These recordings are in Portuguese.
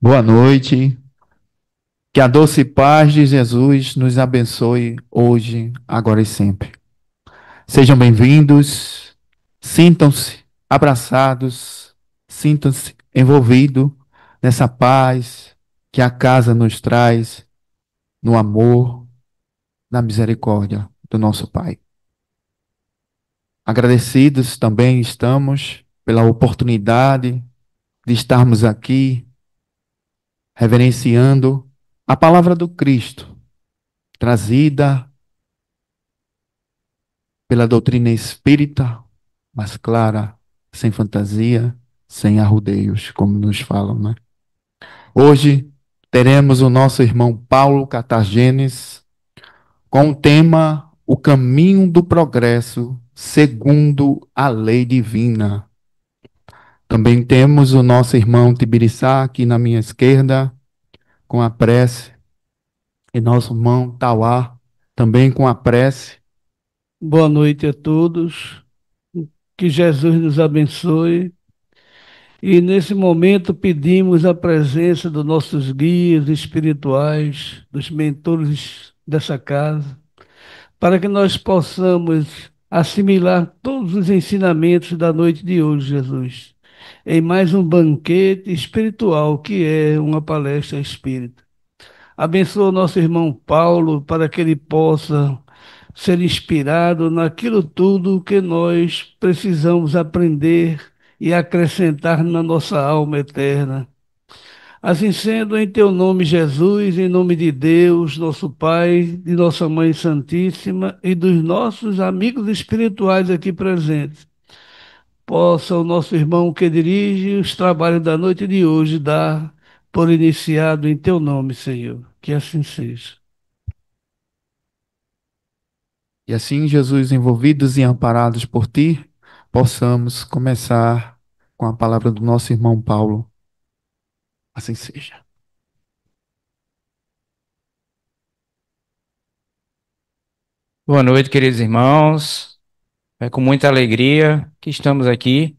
Boa noite. Que a doce paz de Jesus nos abençoe hoje, agora e sempre. Sejam bem-vindos. Sintam-se abraçados, sintam-se envolvidos nessa paz que a casa nos traz, no amor, na misericórdia do nosso Pai. Agradecidos também estamos pela oportunidade de estarmos aqui reverenciando a palavra do Cristo, trazida pela doutrina espírita, mas clara, sem fantasia, sem arrudeios, como nos falam, né? Hoje teremos o nosso irmão Paulo Cartagenes com o tema O Caminho do Progresso segundo a Lei Divina. Também temos o nosso irmão Tibiriçá aqui na minha esquerda, com a prece, e nosso irmão Tauá também com a prece. Boa noite a todos, que Jesus nos abençoe. E nesse momento pedimos a presença dos nossos guias espirituais, dos mentores dessa casa, para que nós possamos assimilar todos os ensinamentos da noite de hoje, Jesus, em mais um banquete espiritual que é uma palestra espírita. Abençoa o nosso irmão Paulo para que ele possa ser inspirado naquilo tudo que nós precisamos aprender e acrescentar na nossa alma eterna. Assim sendo, em teu nome, Jesus, em nome de Deus, nosso Pai, de nossa Mãe Santíssima e dos nossos amigos espirituais aqui presentes, possa o nosso irmão que dirige os trabalhos da noite de hoje dar por iniciado em teu nome, Senhor. Que assim seja. E assim, Jesus, envolvidos e amparados por ti, possamos começar com a palavra do nosso irmão Paulo. Assim seja. Boa noite, queridos irmãos. É com muita alegria que estamos aqui,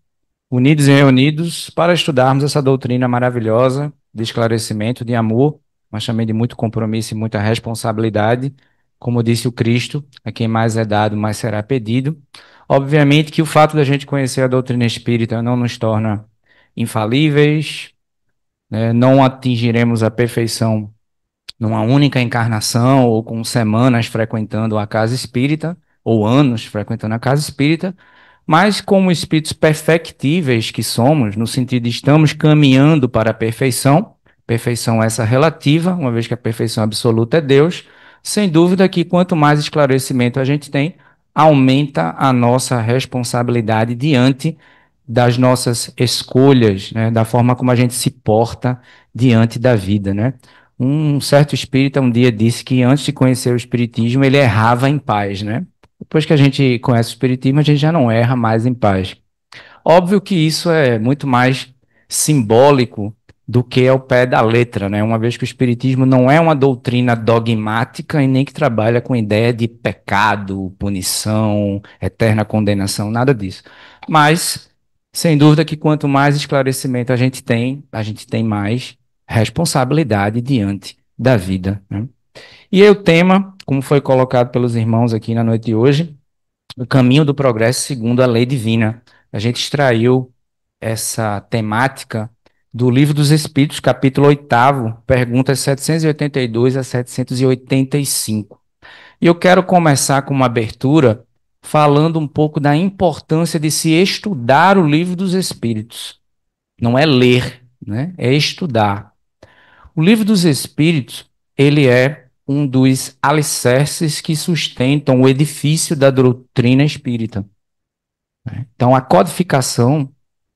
unidos e reunidos, para estudarmos essa doutrina maravilhosa de esclarecimento, de amor, mas também de muito compromisso e muita responsabilidade. Como disse o Cristo, a quem mais é dado, mais será pedido. Obviamente que o fato da gente conhecer a doutrina espírita não nos torna infalíveis, né? Não atingiremos a perfeição numa única encarnação ou com semanas frequentando a casa espírita, ou anos frequentando a casa espírita, mas como espíritos perfectíveis que somos, no sentido de estamos caminhando para a perfeição, perfeição essa relativa, uma vez que a perfeição absoluta é Deus, sem dúvida que quanto mais esclarecimento a gente tem, aumenta a nossa responsabilidade diante das nossas escolhas, né, da forma como a gente se porta diante da vida, né? Um certo espírita um dia disse que antes de conhecer o espiritismo ele errava em paz, né? Depois que a gente conhece o espiritismo, a gente já não erra mais em paz. Óbvio que isso é muito mais simbólico do que ao pé da letra, né? Uma vez que o espiritismo não é uma doutrina dogmática e nem que trabalha com ideia de pecado, punição, eterna condenação, nada disso. Mas, sem dúvida que quanto mais esclarecimento a gente tem mais responsabilidade diante da vida, né? E aí o tema, como foi colocado pelos irmãos aqui na noite de hoje, o caminho do progresso segundo a lei divina. A gente extraiu essa temática do Livro dos Espíritos, capítulo 8º, perguntas 782 a 785. E eu quero começar com uma abertura falando um pouco da importância de se estudar o Livro dos Espíritos. Não é ler, né? É estudar. O Livro dos Espíritos, ele é um dos alicerces que sustentam o edifício da doutrina espírita, né? Então, a codificação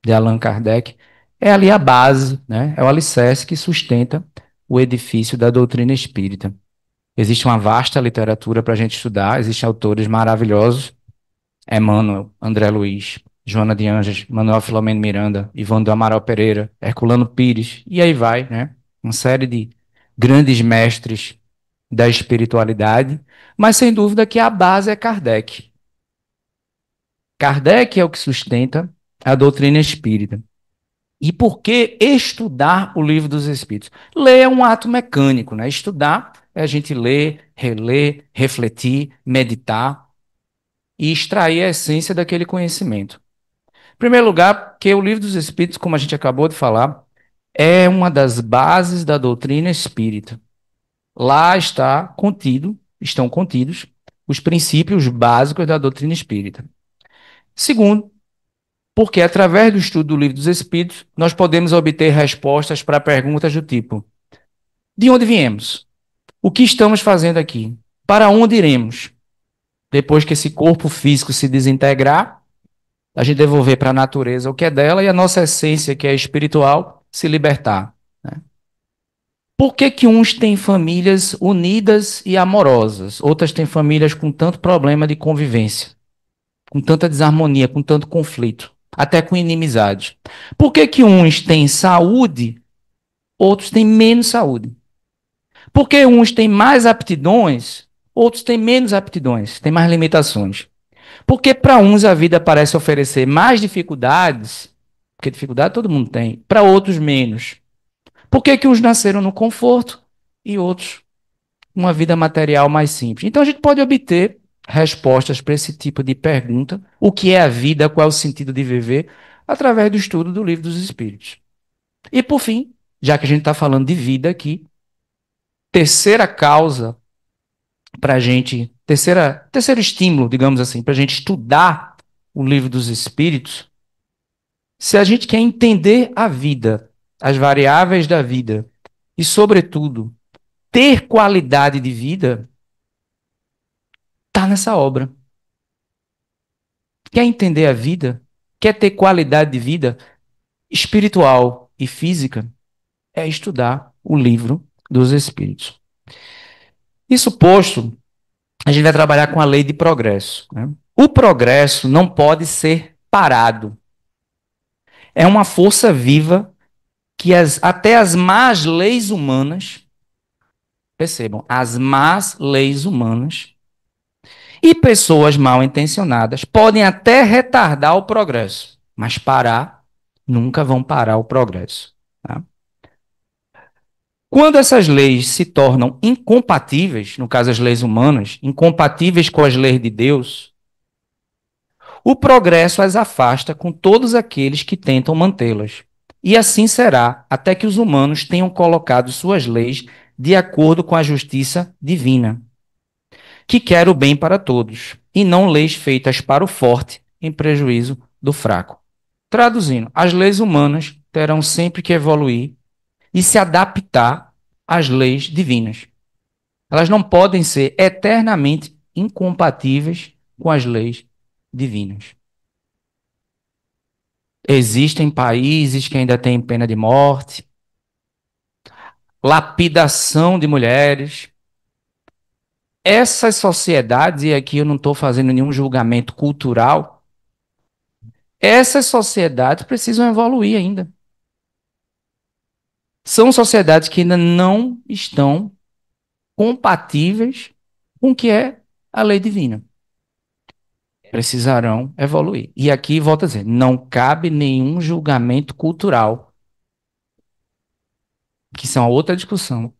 de Allan Kardec é ali a base, né? É o alicerce que sustenta o edifício da doutrina espírita. Existe uma vasta literatura para a gente estudar, existem autores maravilhosos, Emmanuel, André Luiz, Joana de Anjos, Manuel Filomeno Miranda, Ivone do Amaral Pereira, Herculano Pires, e aí vai, né? Uma série de grandes mestres da espiritualidade, mas sem dúvida que a base é Kardec. Kardec é o que sustenta a doutrina espírita. E por que estudar o livro dos Espíritos? Ler é um ato mecânico, né? Estudar é a gente ler, reler, refletir, meditar e extrair a essência daquele conhecimento. Em primeiro lugar, porque o livro dos Espíritos, como a gente acabou de falar, é uma das bases da doutrina espírita. Lá estão contidos os princípios básicos da doutrina espírita. Segundo, porque através do estudo do livro dos Espíritos, nós podemos obter respostas para perguntas do tipo: de onde viemos? O que estamos fazendo aqui? Para onde iremos? Depois que esse corpo físico se desintegrar, a gente devolver para a natureza o que é dela e a nossa essência, que é espiritual, se libertar. Né? Por que que uns têm famílias unidas e amorosas, outras têm famílias com tanto problema de convivência, com tanta desarmonia, com tanto conflito, até com inimizade? Por que que uns têm saúde, outros têm menos saúde? Por que uns têm mais aptidões, outros têm menos aptidões, têm mais limitações? Porque para uns a vida parece oferecer mais dificuldades, porque dificuldade todo mundo tem, para outros menos. Por que que uns nasceram no conforto e outros uma vida material mais simples? Então a gente pode obter respostas para esse tipo de pergunta: o que é a vida, qual é o sentido de viver, através do estudo do Livro dos Espíritos. E por fim, já que a gente está falando de vida aqui, terceira causa para a gente, terceiro estímulo, digamos assim, para a gente estudar o Livro dos Espíritos, se a gente quer entender a vida, as variáveis da vida e, sobretudo, ter qualidade de vida, está nessa obra. Quer entender a vida? Quer ter qualidade de vida espiritual e física? É estudar o Livro dos Espíritos. Isso posto, a gente vai trabalhar com a lei de progresso. Né? O progresso não pode ser parado. É uma força viva que até as más leis humanas, percebam, as más leis humanas e pessoas mal intencionadas podem até retardar o progresso, mas nunca vão parar o progresso. Tá? Quando essas leis se tornam incompatíveis, no caso as leis humanas, incompatíveis com as leis de Deus, o progresso as afasta com todos aqueles que tentam mantê-las. E assim será até que os humanos tenham colocado suas leis de acordo com a justiça divina, que quer o bem para todos, e não leis feitas para o forte em prejuízo do fraco. Traduzindo, as leis humanas terão sempre que evoluir e se adaptar às leis divinas. Elas não podem ser eternamente incompatíveis com as leis divinas. Existem países que ainda têm pena de morte, lapidação de mulheres. Essas sociedades, e aqui eu não estou fazendo nenhum julgamento cultural, essas sociedades precisam evoluir ainda. São sociedades que ainda não estão compatíveis com o que é a lei divina. Precisarão evoluir. E aqui, volto a dizer, não cabe nenhum julgamento cultural, que são outra discussão.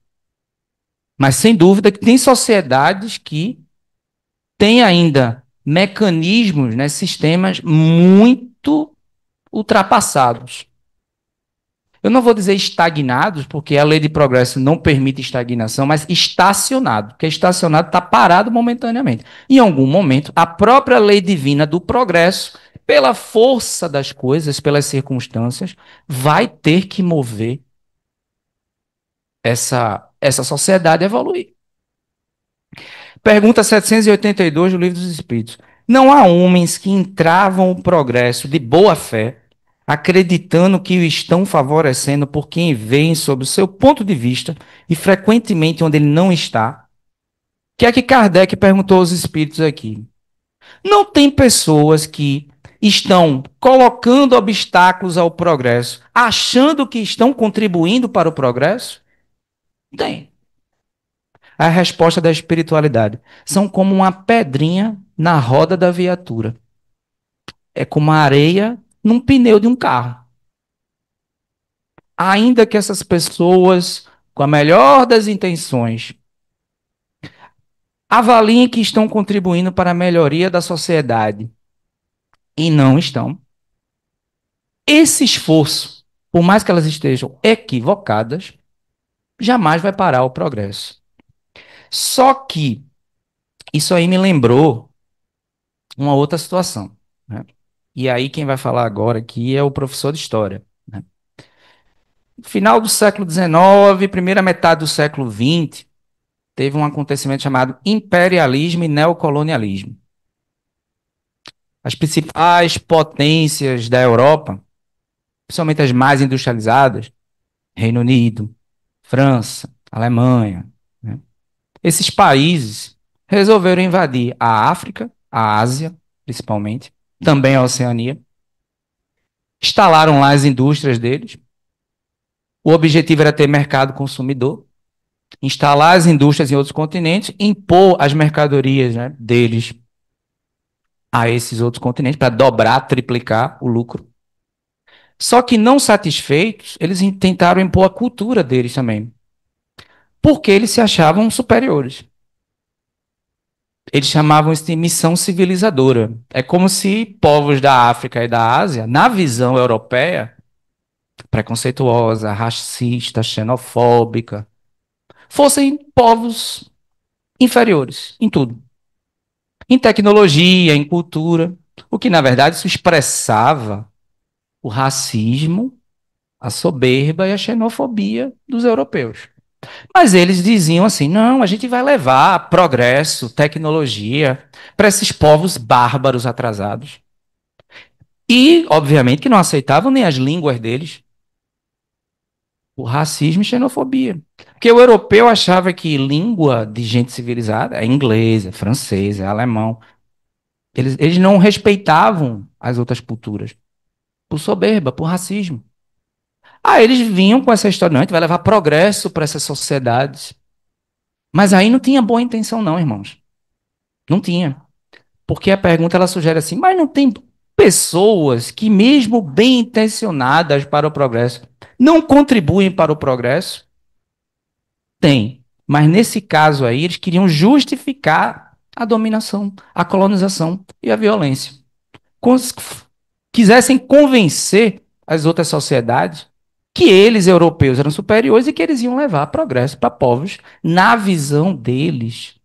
Mas, sem dúvida, que tem sociedades que têm ainda mecanismos, né, sistemas muito ultrapassados. Eu não vou dizer estagnados, porque a lei de progresso não permite estagnação, mas estacionado, porque estacionado está parado momentaneamente. Em algum momento, a própria lei divina do progresso, pela força das coisas, pelas circunstâncias, vai ter que mover essa sociedade a evoluir. Pergunta 782 do Livro dos Espíritos. Não há homens que entravam o progresso de boa fé, acreditando que o estão favorecendo por quem veem sob o seu ponto de vista e frequentemente onde ele não está? O que é que Kardec perguntou aos espíritos aqui? Não tem pessoas que estão colocando obstáculos ao progresso, achando que estão contribuindo para o progresso? Tem. A resposta da espiritualidade. São como uma pedrinha na roda da viatura. É como a areia num pneu de um carro. ainda que essas pessoas, com a melhor das intenções, avaliem que estão contribuindo para a melhoria da sociedade e não estão, esse esforço, por mais que elas estejam equivocadas, jamais vai parar o progresso. Só que isso aí me lembrou uma outra situação, né? E aí quem vai falar agora aqui é o professor de História, né? Final do século XIX, primeira metade do século XX, teve um acontecimento chamado imperialismo e neocolonialismo. As principais potências da Europa, principalmente as mais industrializadas, Reino Unido, França, Alemanha, né? Esses países resolveram invadir a África, a Ásia, principalmente, também a Oceania, instalaram lá as indústrias deles. O objetivo era ter mercado consumidor, instalar as indústrias em outros continentes, impor as mercadorias, né, deles a esses outros continentes para dobrar, triplicar o lucro. Só que não satisfeitos, eles tentaram impor a cultura deles também, porque eles se achavam superiores. Eles chamavam isso de missão civilizadora. É como se povos da África e da Ásia, na visão europeia, preconceituosa, racista, xenofóbica, fossem povos inferiores em tudo. Em tecnologia, em cultura. O que, na verdade, isso expressava o racismo, a soberba e a xenofobia dos europeus. Mas eles diziam assim: não, a gente vai levar progresso, tecnologia para esses povos bárbaros atrasados. E, obviamente, que não aceitavam nem as línguas deles. O racismo e xenofobia. Porque o europeu achava que língua de gente civilizada é inglês, é francês, é alemão. Eles não respeitavam as outras culturas. Por soberba, por racismo. Aí eles vinham com essa história: não, a gente vai levar progresso para essas sociedades. Mas aí não tinha boa intenção, não, irmãos. Não tinha. Porque a pergunta ela sugere assim: mas não tem pessoas que, mesmo bem intencionadas para o progresso, não contribuem para o progresso? Tem. Mas nesse caso aí, eles queriam justificar a dominação, a colonização e a violência. Quisessem convencer as outras sociedades que eles, europeus, eram superiores e que eles iam levar progresso para povos, na visão deles,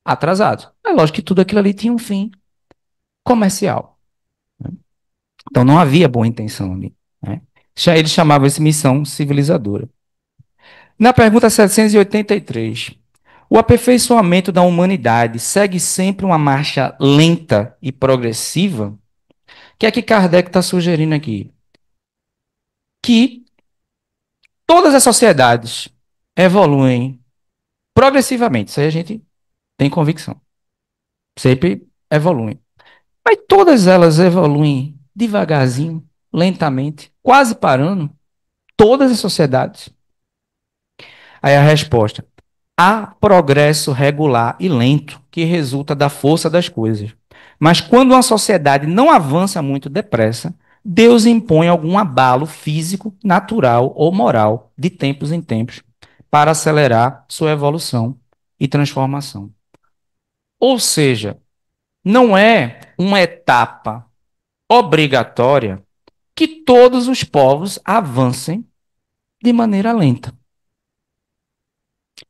atrasados. É lógico que tudo aquilo ali tinha um fim comercial. Então não havia boa intenção ali, né? Eles chamavam isso de missão civilizadora. Na pergunta 783, o aperfeiçoamento da humanidade segue sempre uma marcha lenta e progressiva? O que é que Kardec está sugerindo aqui? Que todas as sociedades evoluem progressivamente. Isso aí a gente tem convicção. Sempre evoluem. Mas todas elas evoluem devagarzinho, lentamente, quase parando. Todas as sociedades. Aí a resposta: há progresso regular e lento que resulta da força das coisas. Mas quando uma sociedade não avança muito depressa, Deus impõe algum abalo físico, natural ou moral, de tempos em tempos, para acelerar sua evolução e transformação. Ou seja, não é uma etapa obrigatória que todos os povos avancem de maneira lenta.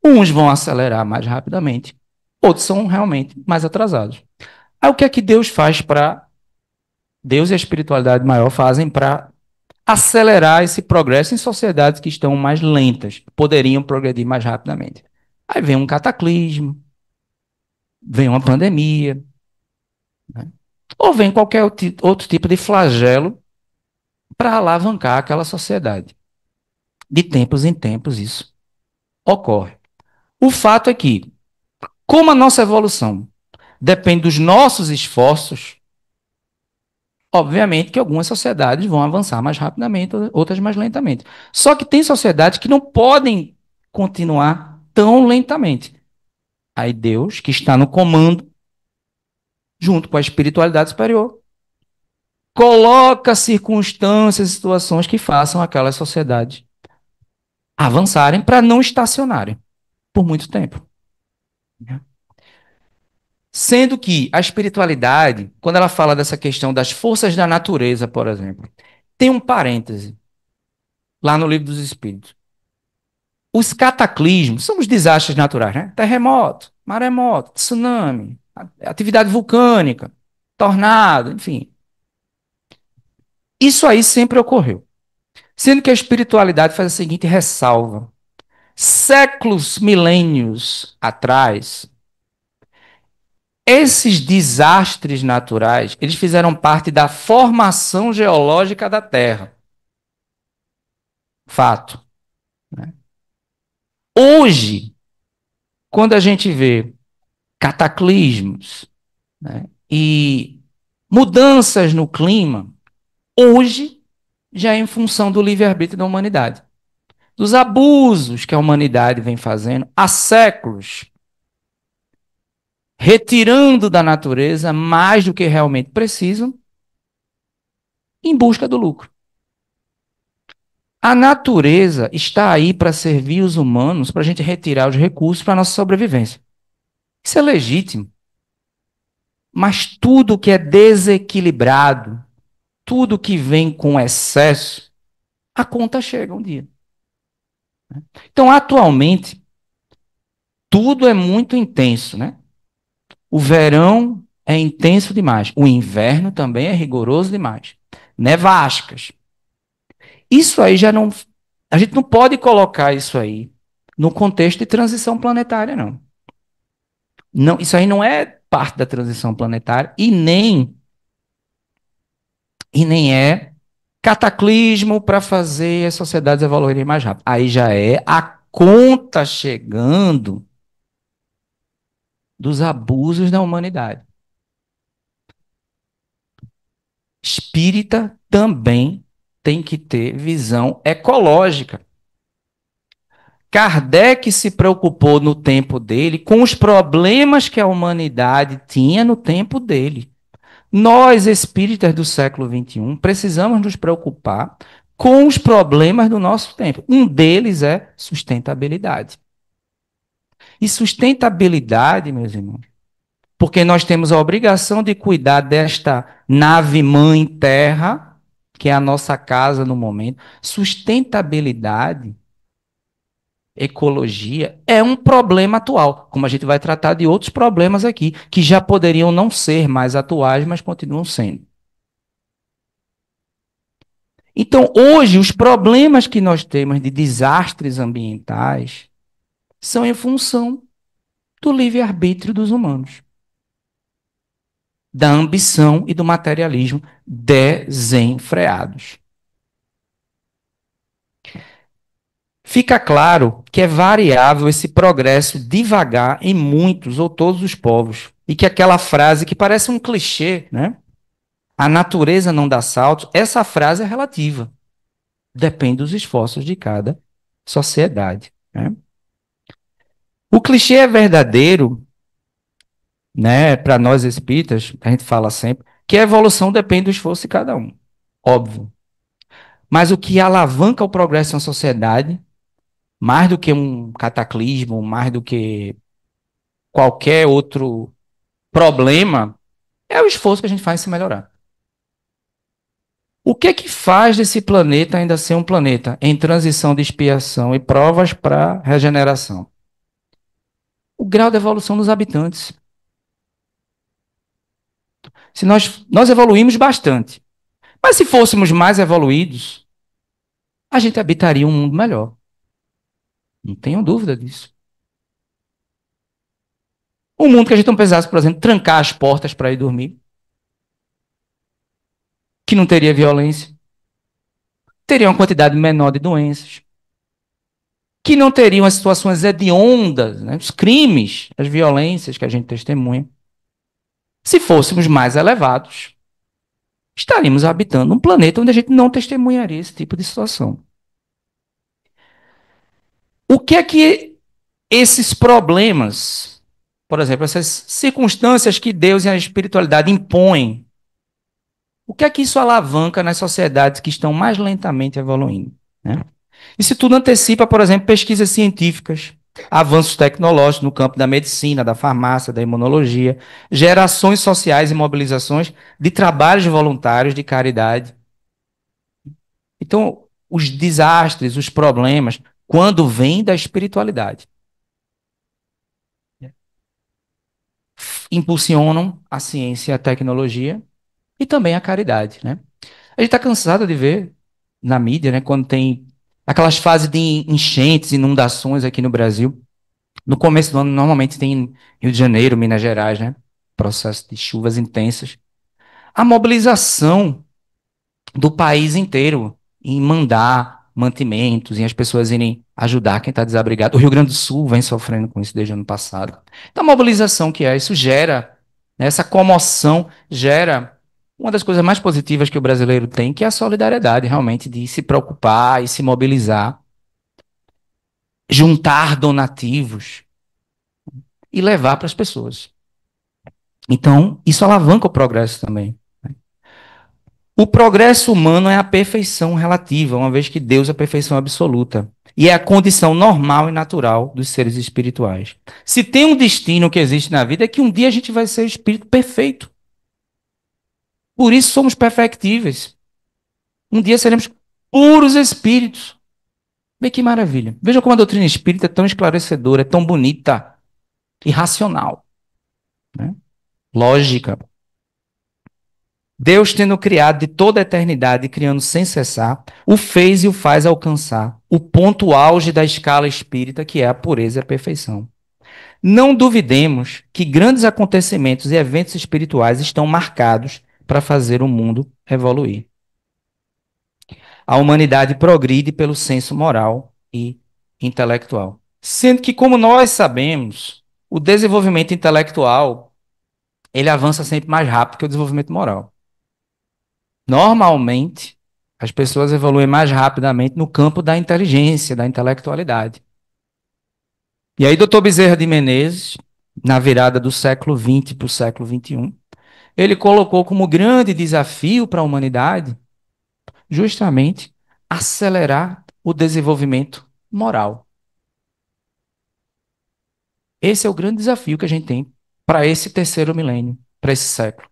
Uns vão acelerar mais rapidamente, outros são realmente mais atrasados. Aí o que é que Deus faz para. Deus e a espiritualidade maior fazem para acelerar esse progresso em sociedades que estão mais lentas, que poderiam progredir mais rapidamente? Aí vem um cataclismo, vem uma pandemia, né? Ou vem qualquer outro tipo de flagelo para alavancar aquela sociedade. De tempos em tempos isso ocorre. O fato é que, como a nossa evolução depende dos nossos esforços, obviamente que algumas sociedades vão avançar mais rapidamente, outras mais lentamente. Só que tem sociedades que não podem continuar tão lentamente. Aí Deus, que está no comando, junto com a espiritualidade superior, coloca circunstâncias e situações que façam aquelas sociedades avançarem para não estacionarem por muito tempo. Sendo que a espiritualidade, quando ela fala dessa questão das forças da natureza, por exemplo, tem um parêntese lá no Livro dos Espíritos. Os cataclismos são os desastres naturais, né? Terremoto, maremoto, tsunami, atividade vulcânica, tornado, enfim. Isso aí sempre ocorreu. Sendo que a espiritualidade faz a seguinte ressalva. Séculos, milênios atrás, esses desastres naturais, eles fizeram parte da formação geológica da Terra. Fato. Né? Hoje, quando a gente vê cataclismos, né, e mudanças no clima, hoje já é em função do livre-arbítrio da humanidade. Dos abusos que a humanidade vem fazendo há séculos, retirando da natureza mais do que realmente precisam, em busca do lucro. A natureza está aí para servir os humanos, para a gente retirar os recursos para a nossa sobrevivência. Isso é legítimo. Mas tudo que é desequilibrado, tudo que vem com excesso, a conta chega um dia. Então, atualmente, tudo é muito intenso, né? O verão é intenso demais. O inverno também é rigoroso demais. Nevascas. Isso aí já não. A gente não pode colocar isso aí no contexto de transição planetária, não. Não, isso aí não é parte da transição planetária e nem é cataclismo para fazer as sociedades evoluírem mais rápido. Aí já é a conta chegando dos abusos da humanidade. Espírita também tem que ter visão ecológica. Kardec se preocupou no tempo dele com os problemas que a humanidade tinha no tempo dele. Nós, espíritas do século XXI, precisamos nos preocupar com os problemas do nosso tempo. Um deles é sustentabilidade. E sustentabilidade, meus irmãos, porque nós temos a obrigação de cuidar desta nave-mãe terra, que é a nossa casa no momento. Sustentabilidade, ecologia, é um problema atual, como a gente vai tratar de outros problemas aqui, que já poderiam não ser mais atuais, mas continuam sendo. Então, hoje, os problemas que nós temos de desastres ambientais são em função do livre-arbítrio dos humanos, da ambição e do materialismo desenfreados. Fica claro que é variável esse progresso devagar em muitos ou todos os povos, e que aquela frase que parece um clichê, né? A natureza não dá saltos, essa frase é relativa. Depende dos esforços de cada sociedade, né? O clichê é verdadeiro, né, para nós espíritas, a gente fala sempre, que a evolução depende do esforço de cada um. Óbvio. Mas o que alavanca o progresso na sociedade, mais do que um cataclismo, mais do que qualquer outro problema, é o esforço que a gente faz em se melhorar. O que é que faz desse planeta ainda ser um planeta em transição de expiação e provas para regeneração? O grau de evolução dos habitantes. Se nós evoluímos bastante, mas se fôssemos mais evoluídos, a gente habitaria um mundo melhor. Não tenho dúvida disso. Um mundo que a gente não precisasse, por exemplo, trancar as portas para ir dormir. Que não teria violência. Teria uma quantidade menor de doenças. Que não teriam as situações hediondas, né, os crimes, as violências que a gente testemunha. Se fôssemos mais elevados, estaríamos habitando um planeta onde a gente não testemunharia esse tipo de situação. O que é que esses problemas, por exemplo, essas circunstâncias que Deus e a espiritualidade impõem, o que é que isso alavanca nas sociedades que estão mais lentamente evoluindo, né? Isso tudo antecipa, por exemplo, pesquisas científicas, avanços tecnológicos no campo da medicina, da farmácia, da imunologia, gerações sociais e mobilizações de trabalhos voluntários de caridade. Então, os desastres, os problemas, quando vêm da espiritualidade, impulsionam a ciência e a tecnologia e também a caridade, né? A gente está cansado de ver na mídia, né, quando tem aquelas fases de enchentes, inundações aqui no Brasil. No começo do ano, normalmente tem em Rio de Janeiro, Minas Gerais, né? Processo de chuvas intensas. A mobilização do país inteiro em mandar mantimentos, em as pessoas irem ajudar quem está desabrigado. O Rio Grande do Sul vem sofrendo com isso desde o ano passado. Então, a mobilização que é, isso gera, né, essa comoção gera uma das coisas mais positivas que o brasileiro tem, que é a solidariedade, realmente, de se preocupar e se mobilizar, juntar donativos e levar para as pessoas. Então, isso alavanca o progresso também. O progresso humano é a perfeição relativa, uma vez que Deus é a perfeição absoluta. E é a condição normal e natural dos seres espirituais. Se tem um destino que existe na vida, é que um dia a gente vai ser o espírito perfeito. Por isso somos perfectíveis. Um dia seremos puros espíritos. Vê que maravilha. Veja como a doutrina espírita é tão esclarecedora, é tão bonita e racional, né? Lógica. Deus, tendo criado de toda a eternidade, criando sem cessar, o fez e o faz alcançar o ponto auge da escala espírita, que é a pureza e a perfeição. Não duvidemos que grandes acontecimentos e eventos espirituais estão marcados para fazer o mundo evoluir. A humanidade progride pelo senso moral e intelectual. Sendo que, como nós sabemos, o desenvolvimento intelectual ele avança sempre mais rápido que o desenvolvimento moral. Normalmente, as pessoas evoluem mais rapidamente no campo da inteligência, da intelectualidade. E aí, Dr. Bezerra de Menezes, na virada do século XX para o século XXI, ele colocou como grande desafio para a humanidade justamente acelerar o desenvolvimento moral. Esse é o grande desafio que a gente tem para esse terceiro milênio, para esse século.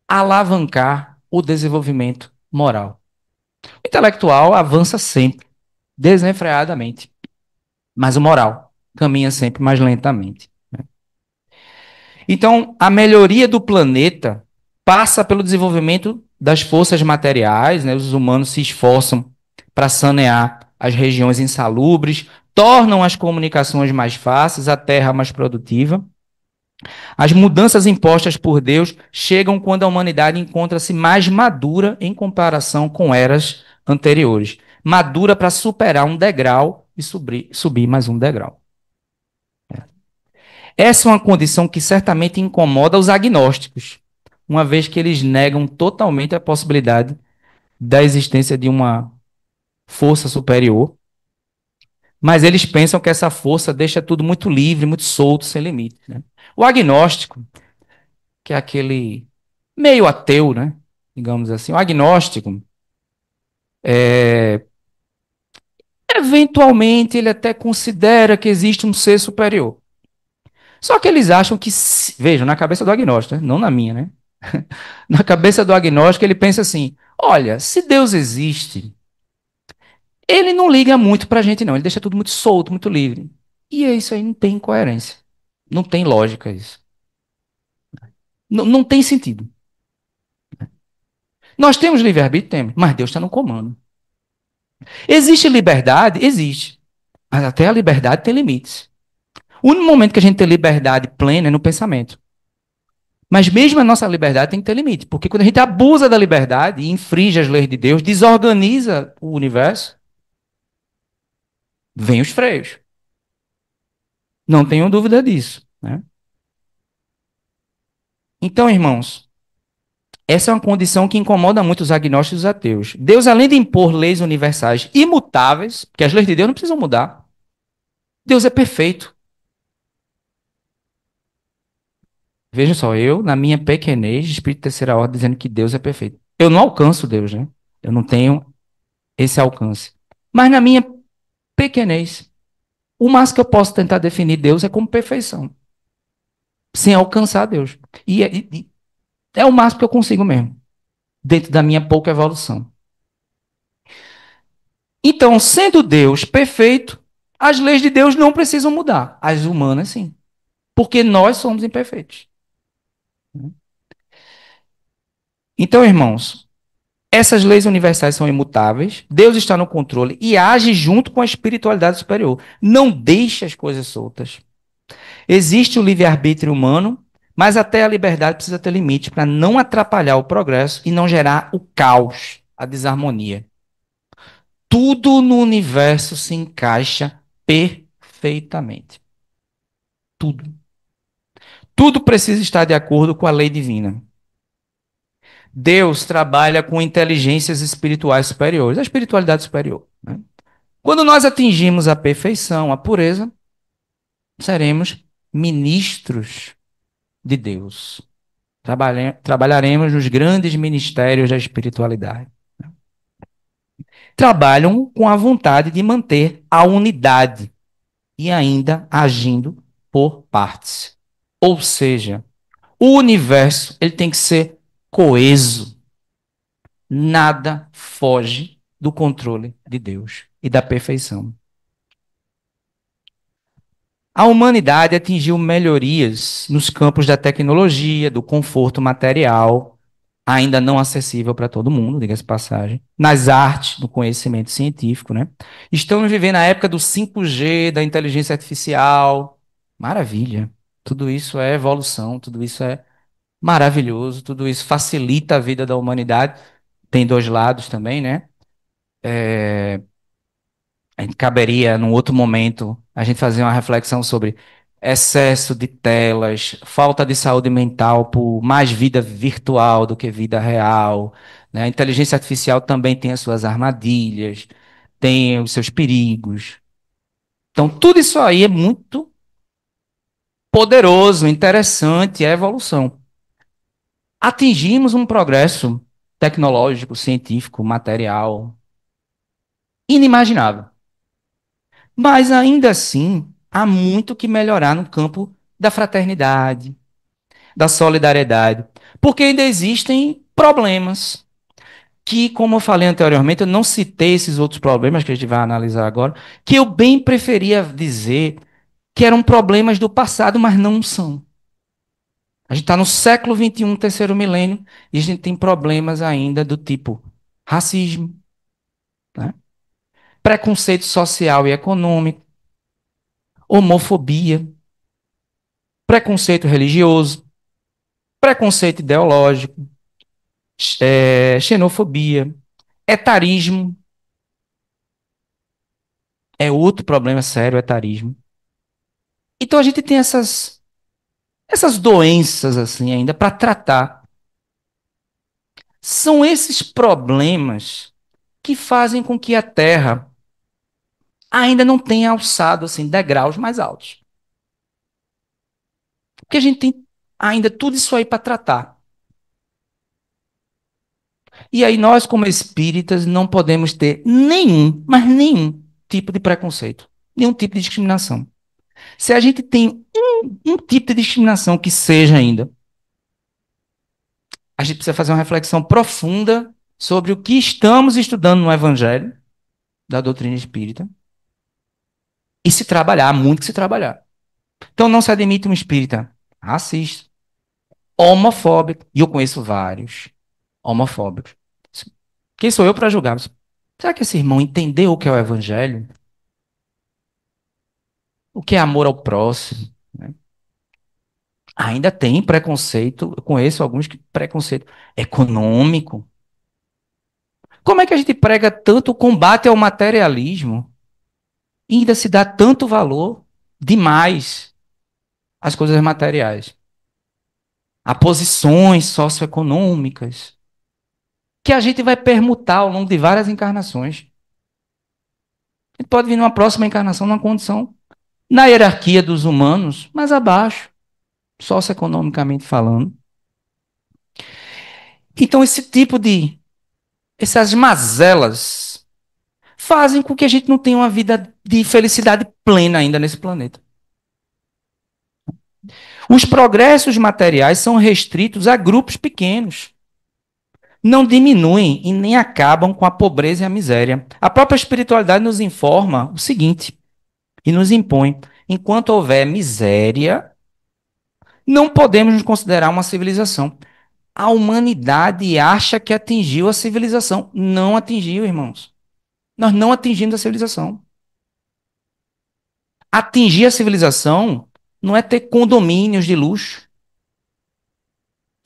Alavancar o desenvolvimento moral. O intelectual avança sempre, desenfreadamente, mas o moral caminha sempre mais lentamente. Então, a melhoria do planeta passa pelo desenvolvimento das forças materiais, né? Os humanos se esforçam para sanear as regiões insalubres, tornam as comunicações mais fáceis, a terra mais produtiva. As mudanças impostas por Deus chegam quando a humanidade encontra-se mais madura em comparação com eras anteriores. Madura para superar um degrau e subir mais um degrau. Essa é uma condição que certamente incomoda os agnósticos, uma vez que eles negam totalmente a possibilidade da existência de uma força superior, mas eles pensam que essa força deixa tudo muito livre, muito solto, sem limite, né? O agnóstico, que é aquele meio ateu, né? Digamos assim, o agnóstico, eventualmente ele até considera que existe um ser superior. Só que eles acham que, vejam, na cabeça do agnóstico, né? Não na minha, né? Na cabeça do agnóstico, ele pensa assim: olha, se Deus existe, ele não liga muito pra gente, não. Ele deixa tudo muito solto, muito livre. E isso aí não tem coerência. Não tem lógica isso. Não tem sentido. Nós temos livre-arbítrio? Temos, mas Deus está no comando. Existe liberdade? Existe. Mas até a liberdade tem limites. O único momento que a gente tem liberdade plena é no pensamento. Mas mesmo a nossa liberdade tem que ter limite. Porque quando a gente abusa da liberdade e infringe as leis de Deus, desorganiza o universo, vem os freios. Não tenham dúvida disso, né? Então, irmãos, essa é uma condição que incomoda muito os agnósticos e os ateus. Deus, além de impor leis universais imutáveis, porque as leis de Deus não precisam mudar, Deus é perfeito. Veja só, eu, na minha pequenez, espírito de terceira ordem, dizendo que Deus é perfeito. Eu não alcanço Deus, né? Eu não tenho esse alcance. Mas na minha pequenez, o máximo que eu posso tentar definir Deus é como perfeição, sem alcançar Deus. E é o máximo que eu consigo mesmo, dentro da minha pouca evolução. Então, sendo Deus perfeito, as leis de Deus não precisam mudar. As humanas, sim. Porque nós somos imperfeitos. Então, irmãos, essas leis universais são imutáveis, Deus está no controle e age junto com a espiritualidade superior. Não deixa as coisas soltas. Existe o livre-arbítrio humano, mas até a liberdade precisa ter limite para não atrapalhar o progresso e não gerar o caos, a desarmonia. Tudo no universo se encaixa perfeitamente. Tudo. Tudo precisa estar de acordo com a lei divina. Deus trabalha com inteligências espirituais superiores, a espiritualidade superior. Né? Quando nós atingimos a perfeição, a pureza, seremos ministros de Deus. Trabalharemos nos grandes ministérios da espiritualidade. Trabalham com a vontade de manter a unidade e ainda agindo por partes. Ou seja, o universo ele tem que ser coeso. Nada foge do controle de Deus e da perfeição. A humanidade atingiu melhorias nos campos da tecnologia, do conforto material, ainda não acessível para todo mundo, diga-se de passagem, nas artes, do conhecimento científico, né? Estamos vivendo a época do 5G, da inteligência artificial. Maravilha. Tudo isso é evolução, tudo isso é maravilhoso, tudo isso facilita a vida da humanidade. Tem dois lados também, né? A gente caberia, num outro momento, a gente fazer uma reflexão sobre excesso de telas, falta de saúde mental por mais vida virtual do que vida real. Né? A inteligência artificial também tem as suas armadilhas, tem os seus perigos. Então, tudo isso aí é muito poderoso, interessante, é evolução. Atingimos um progresso tecnológico, científico, material, inimaginável. Mas ainda assim, há muito que melhorar no campo da fraternidade, da solidariedade, porque ainda existem problemas que, como eu falei anteriormente, eu não citei esses outros problemas que a gente vai analisar agora, que eu bem preferia dizer que eram problemas do passado, mas não são. A gente está no século XXI, terceiro milênio, e a gente tem problemas ainda do tipo racismo, né? Preconceito social e econômico, homofobia, preconceito religioso, preconceito ideológico, xenofobia, etarismo. É outro problema sério, o etarismo. Então a gente tem essas doenças assim ainda para tratar. São esses problemas que fazem com que a Terra ainda não tenha alçado assim degraus mais altos. Porque a gente tem ainda tudo isso aí para tratar. E aí nós, como espíritas, não podemos ter nenhum, mas nenhum tipo de preconceito, nenhum tipo de discriminação. Se a gente tem um tipo de discriminação que seja ainda, a gente precisa fazer uma reflexão profunda sobre o que estamos estudando no Evangelho, da doutrina espírita, e se trabalhar, há muito que se trabalhar. Então não se admite um espírita racista, homofóbico, e eu conheço vários homofóbicos. Quem sou eu para julgar? Será que esse irmão entendeu o que é o Evangelho? O que é amor ao próximo? Né? Ainda tem preconceito, eu conheço alguns que preconceito econômico. Como é que a gente prega tanto o combate ao materialismo e ainda se dá tanto valor demais às coisas materiais, a posições socioeconômicas, que a gente vai permutar ao longo de várias encarnações? A gente pode vir numa próxima encarnação numa condição, na hierarquia dos humanos, mais abaixo, socioeconomicamente falando. Então, essas mazelas fazem com que a gente não tenha uma vida de felicidade plena ainda nesse planeta. Os progressos materiais são restritos a grupos pequenos. Não diminuem e nem acabam com a pobreza e a miséria. A própria espiritualidade nos informa o seguinte, e nos impõe: enquanto houver miséria, não podemos nos considerar uma civilização. A humanidade acha que atingiu a civilização. Não atingiu, irmãos. Nós não atingimos a civilização. Atingir a civilização não é ter condomínios de luxo,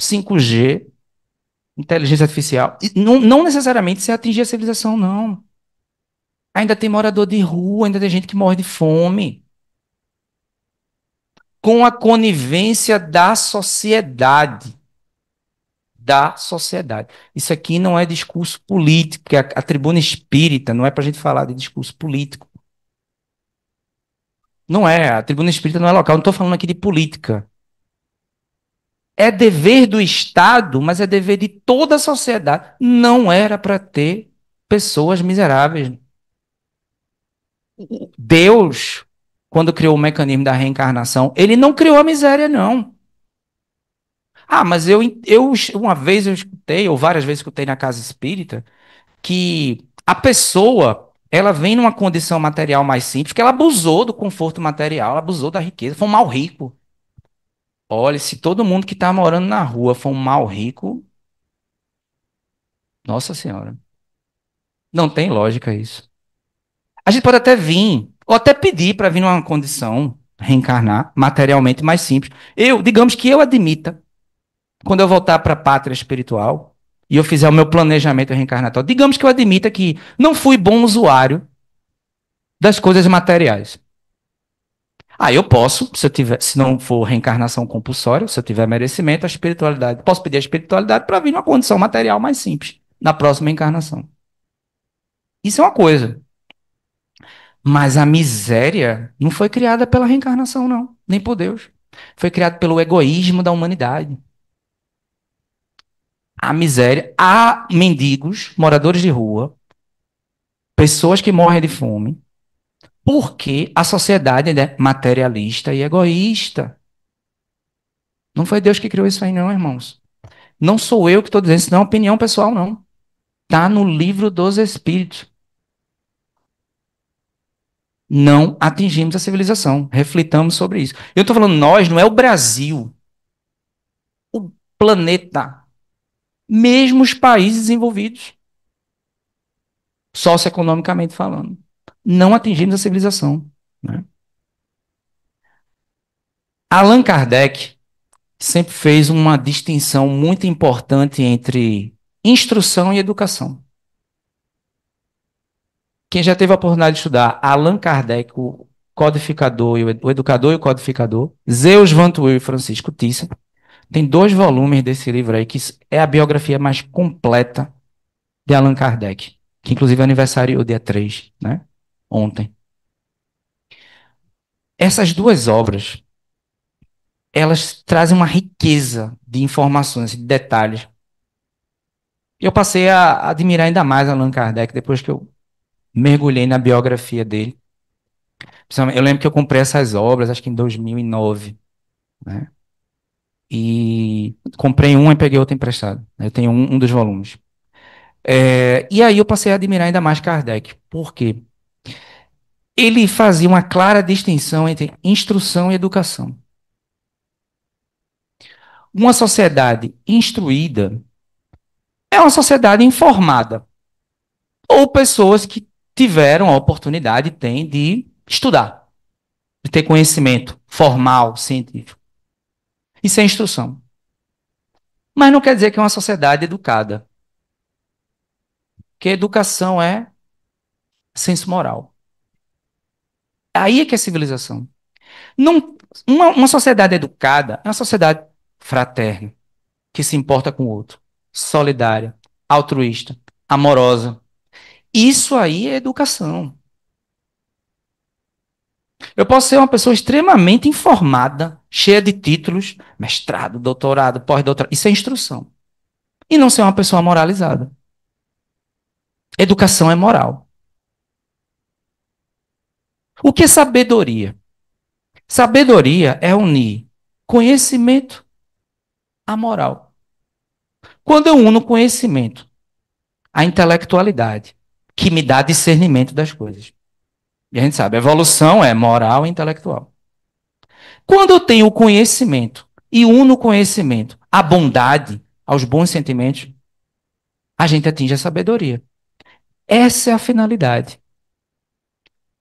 5G, inteligência artificial. Não necessariamente se atingir a civilização, não. Ainda tem morador de rua, ainda tem gente que morre de fome. Com a conivência da sociedade. Da sociedade. Isso aqui não é discurso político, porque a tribuna espírita não é para a gente falar de discurso político. Não é, a tribuna espírita não é local, não estou falando aqui de política. É dever do Estado, mas é dever de toda a sociedade. Não era para ter pessoas miseráveis. Deus, quando criou o mecanismo da reencarnação, ele não criou a miséria, não. Ah, mas uma vez eu escutei, ou várias vezes escutei na casa espírita, que a pessoa, ela vem numa condição material mais simples, que ela abusou do conforto material, ela abusou da riqueza, foi um mal rico. Olha, se todo mundo que está morando na rua for um mal rico, nossa senhora, não tem lógica isso. A gente pode até vir, ou até pedir para vir numa condição, reencarnar, materialmente mais simples. Digamos que eu admita, quando eu voltar para a pátria espiritual, e eu fizer o meu planejamento reencarnatório, digamos que eu admita que não fui bom usuário das coisas materiais. Ah, eu posso, se não for reencarnação compulsória, se eu tiver merecimento, a espiritualidade, posso pedir a espiritualidade para vir numa condição material mais simples, na próxima encarnação. Isso é uma coisa. Mas a miséria não foi criada pela reencarnação, não, nem por Deus. Foi criada pelo egoísmo da humanidade. A miséria, há mendigos, moradores de rua, pessoas que morrem de fome, porque a sociedade é materialista e egoísta. Não foi Deus que criou isso aí, não, irmãos. Não sou eu que estou dizendo, isso não é opinião pessoal, não. Está no livro dos Espíritos. Não atingimos a civilização. Reflitamos sobre isso. Eu estou falando nós, não é o Brasil. O planeta. Mesmo os países desenvolvidos. Socioeconomicamente falando. Não atingimos a civilização. Né? Allan Kardec sempre fez uma distinção muito importante entre instrução e educação. Quem já teve a oportunidade de estudar Allan Kardec, o codificador, o educador e o codificador, Zeus Van Tuyl e Francisco Thyssen, tem 2 volumes desse livro aí, que é a biografia mais completa de Allan Kardec, que inclusive é aniversário dia 3, né? Ontem. Essas 2 obras, elas trazem uma riqueza de informações, de detalhes. Eu passei a admirar ainda mais Allan Kardec depois que eu mergulhei na biografia dele. Eu lembro que eu comprei essas obras, acho que em 2009, né? E comprei uma e peguei outra emprestada. Eu tenho um dos volumes. E aí eu passei a admirar ainda mais Kardec. Por quê? Ele fazia uma clara distinção entre instrução e educação. Uma sociedade instruída é uma sociedade informada. Ou pessoas que tiveram a oportunidade, têm, de estudar, de ter conhecimento formal, científico. Isso é instrução. Mas não quer dizer que é uma sociedade educada. Porque educação é senso moral. Aí é que é civilização. Não, uma sociedade educada é uma sociedade fraterna, que se importa com o outro, solidária, altruísta, amorosa. Isso aí é educação. Eu posso ser uma pessoa extremamente informada, cheia de títulos, mestrado, doutorado, pós-doutorado. Isso é instrução. E não ser uma pessoa moralizada. Educação é moral. O que é sabedoria? Sabedoria é unir conhecimento à moral. Quando eu uno conhecimento à intelectualidade, que me dá discernimento das coisas. E a gente sabe, evolução é moral e intelectual. Quando eu tenho o conhecimento e uno o conhecimento à bondade, aos bons sentimentos, a gente atinge a sabedoria. Essa é a finalidade.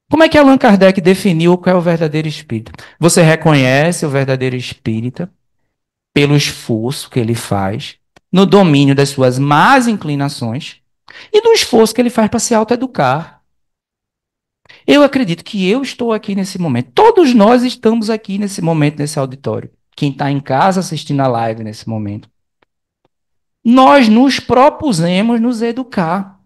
Como é que Allan Kardec definiu o que é o verdadeiro espírita? Você reconhece o verdadeiro espírita pelo esforço que ele faz no domínio das suas más inclinações e do esforço que ele faz para se autoeducar. Eu acredito que eu estou aqui nesse momento. Todos nós estamos aqui nesse momento, nesse auditório. Quem está em casa assistindo a live nesse momento. Nós nos propusemos nos educar.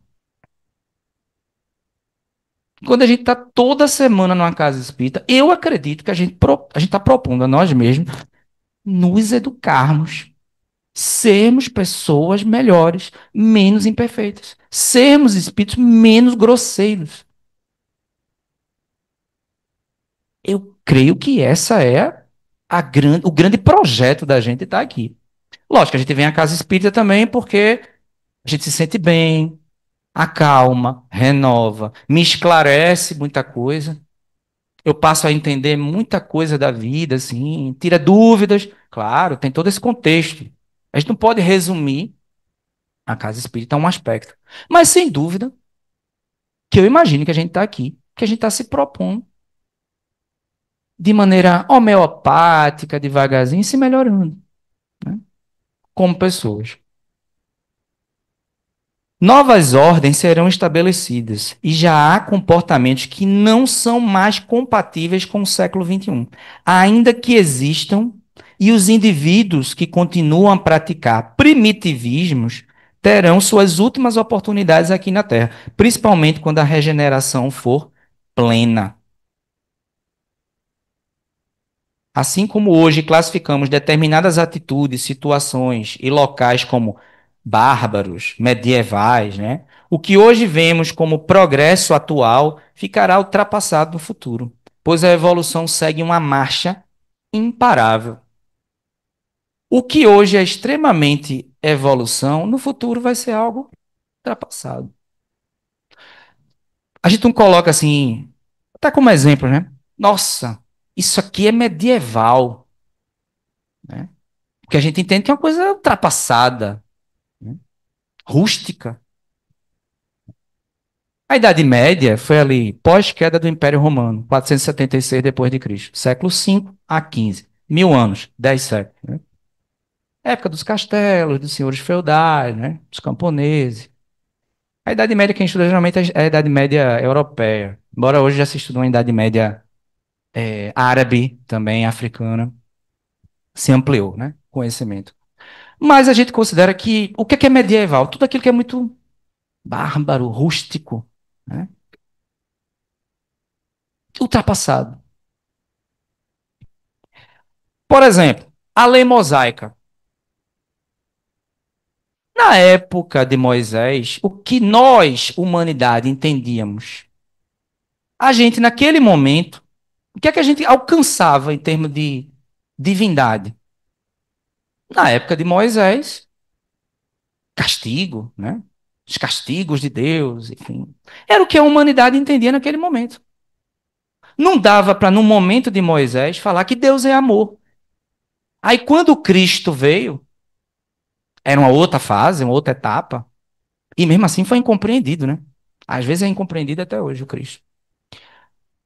Quando a gente está toda semana numa casa espírita, eu acredito que a gente está propondo a nós mesmos nos educarmos. Sermos pessoas melhores, menos imperfeitas. Sermos espíritos menos grosseiros. Eu creio que essa é o grande projeto da gente estar aqui. Lógico, a gente vem à casa espírita também porque a gente se sente bem, acalma, renova, me esclarece muita coisa. Eu passo a entender muita coisa da vida, assim, tira dúvidas. Claro, tem todo esse contexto. A gente não pode resumir a casa espírita a um aspecto. Mas, sem dúvida, que eu imagino que a gente está aqui, que a gente está se propondo de maneira homeopática, devagarzinho, se melhorando, né? Como pessoas. Novas ordens serão estabelecidas e já há comportamentos que não são mais compatíveis com o século XXI, ainda que existam, e os indivíduos que continuam a praticar primitivismos terão suas últimas oportunidades aqui na Terra, principalmente quando a regeneração for plena. Assim como hoje classificamos determinadas atitudes, situações e locais como bárbaros, medievais, né? O que hoje vemos como progresso atual ficará ultrapassado no futuro, pois a evolução segue uma marcha imparável. O que hoje é extremamente evolução, no futuro vai ser algo ultrapassado. A gente não coloca assim, até como exemplo, né? Nossa, isso aqui é medieval, né? Porque a gente entende que é uma coisa ultrapassada, né? Rústica. A Idade Média foi ali, pós-queda do Império Romano, 476 depois de Cristo, século V a XV, 1000 anos, 10 séculos, né? Época dos castelos, dos senhores feudais, né? Dos camponeses. A Idade Média, quem estuda geralmente é a Idade Média europeia, embora hoje já se estude uma Idade Média árabe, também africana, se ampliou, né? Conhecimento. Mas a gente considera que o que é medieval? Tudo aquilo que é muito bárbaro, rústico, né? Ultrapassado. Por exemplo, a lei mosaica. Na época de Moisés, o que nós, humanidade, entendíamos? A gente, naquele momento, o que é que a gente alcançava em termos de divindade? Na época de Moisés, castigo, né? Os castigos de Deus, enfim. Era o que a humanidade entendia naquele momento. Não dava para, no momento de Moisés, falar que Deus é amor. Aí, quando Cristo veio, era uma outra fase, uma outra etapa, e mesmo assim foi incompreendido, né? Às vezes é incompreendido até hoje o Cristo.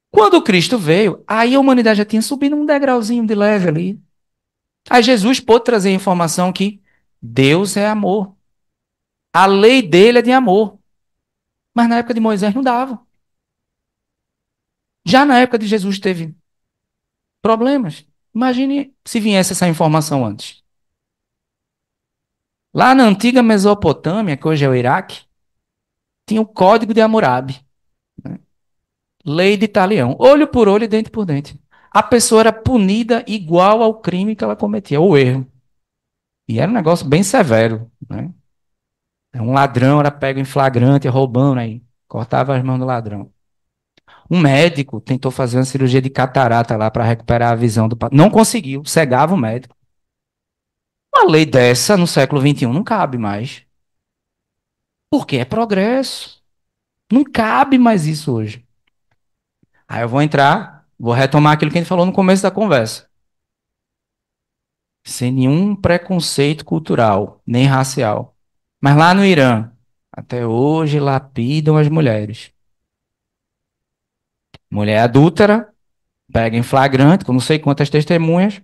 Quando o Cristo veio, aí a humanidade já tinha subido um degrauzinho de leve ali. Aí Jesus pôde trazer a informação que Deus é amor. A lei dele é de amor. Mas na época de Moisés não dava. Já na época de Jesus teve problemas. Imagine se viesse essa informação antes. Lá na antiga Mesopotâmia, que hoje é o Iraque, tinha o Código de Hammurabi, né? Lei de Italião. Olho por olho e dente por dente. A pessoa era punida igual ao crime que ela cometia, ou erro. E era um negócio bem severo, né? Um ladrão era pego em flagrante, roubando aí. Cortava as mãos do ladrão. Um médico tentou fazer uma cirurgia de catarata lá para recuperar a visão do paciente. Não conseguiu, cegava o médico. Uma lei dessa no século XXI não cabe mais. Porque é progresso. Não cabe mais isso hoje. Aí eu vou entrar, vou retomar aquilo que a gente falou no começo da conversa. Sem nenhum preconceito cultural, nem racial. Mas lá no Irã, até hoje lapidam as mulheres. Mulher adúltera, pega em flagrante, com não sei quantas testemunhas,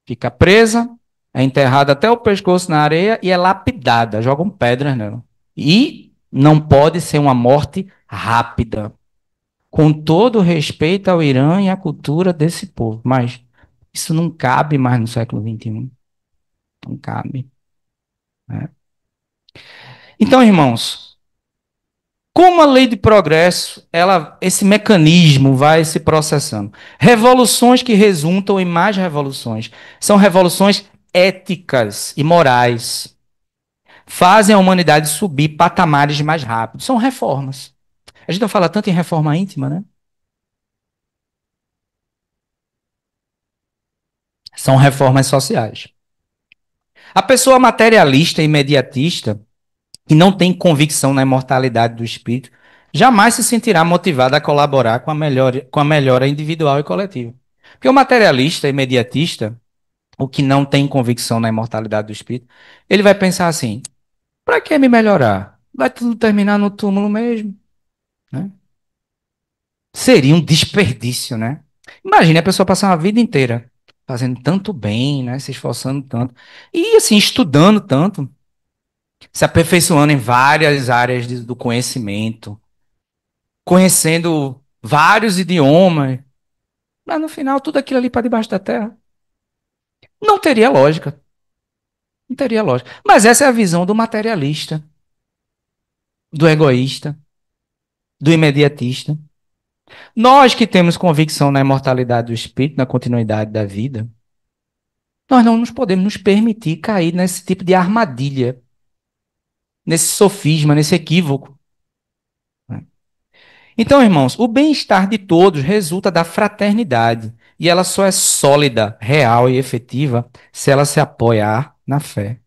fica presa, é enterrada até o pescoço na areia e é lapidada, jogam pedras nela. E não pode ser uma morte rápida. Com todo respeito ao Irã e à cultura desse povo, mas isso não cabe mais no século XXI. Não cabe. Né? Então, irmãos, como a lei de progresso, esse mecanismo vai se processando? Revoluções que resultam em mais revoluções. São revoluções éticas e morais. Fazem a humanidade subir patamares mais rápido. São reformas. A gente não fala tanto em reforma íntima, né? São reformas sociais. A pessoa materialista e imediatista, que não tem convicção na imortalidade do espírito, jamais se sentirá motivada a colaborar com a melhora individual e coletiva. Porque o materialista imediatista, o que não tem convicção na imortalidade do espírito, ele vai pensar assim: para que me melhorar? Vai tudo terminar no túmulo mesmo, né? Seria um desperdício, né? Imagine a pessoa passar uma vida inteira fazendo tanto bem, né? Se esforçando tanto. E assim, estudando tanto, se aperfeiçoando em várias áreas do conhecimento, conhecendo vários idiomas, mas no final tudo aquilo ali para debaixo da terra. Não teria lógica. Não teria lógica. Mas essa é a visão do materialista, do egoísta, do imediatista. Nós que temos convicção na imortalidade do espírito, na continuidade da vida, nós não nos podemos nos permitir cair nesse tipo de armadilha, nesse sofisma, nesse equívoco. Então, irmãos, o bem-estar de todos resulta da fraternidade. E ela só é sólida, real e efetiva se ela se apoiar na fé.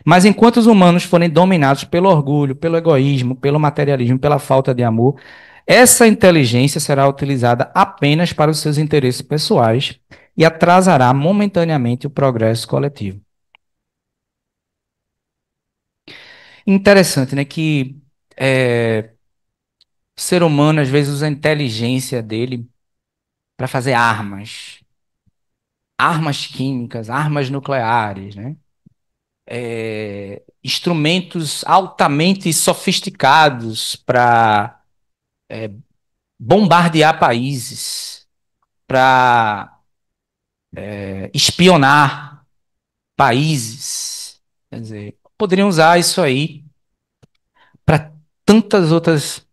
Mas enquanto os humanos forem dominados pelo orgulho, pelo egoísmo, pelo materialismo, pela falta de amor, essa inteligência será utilizada apenas para os seus interesses pessoais e atrasará momentaneamente o progresso coletivo. Interessante, né, que o ser humano às vezes usa a inteligência dele para fazer armas químicas, armas nucleares, né? Instrumentos altamente sofisticados para bombardear países, para espionar países. Quer dizer, poderiam usar isso aí para tantas outras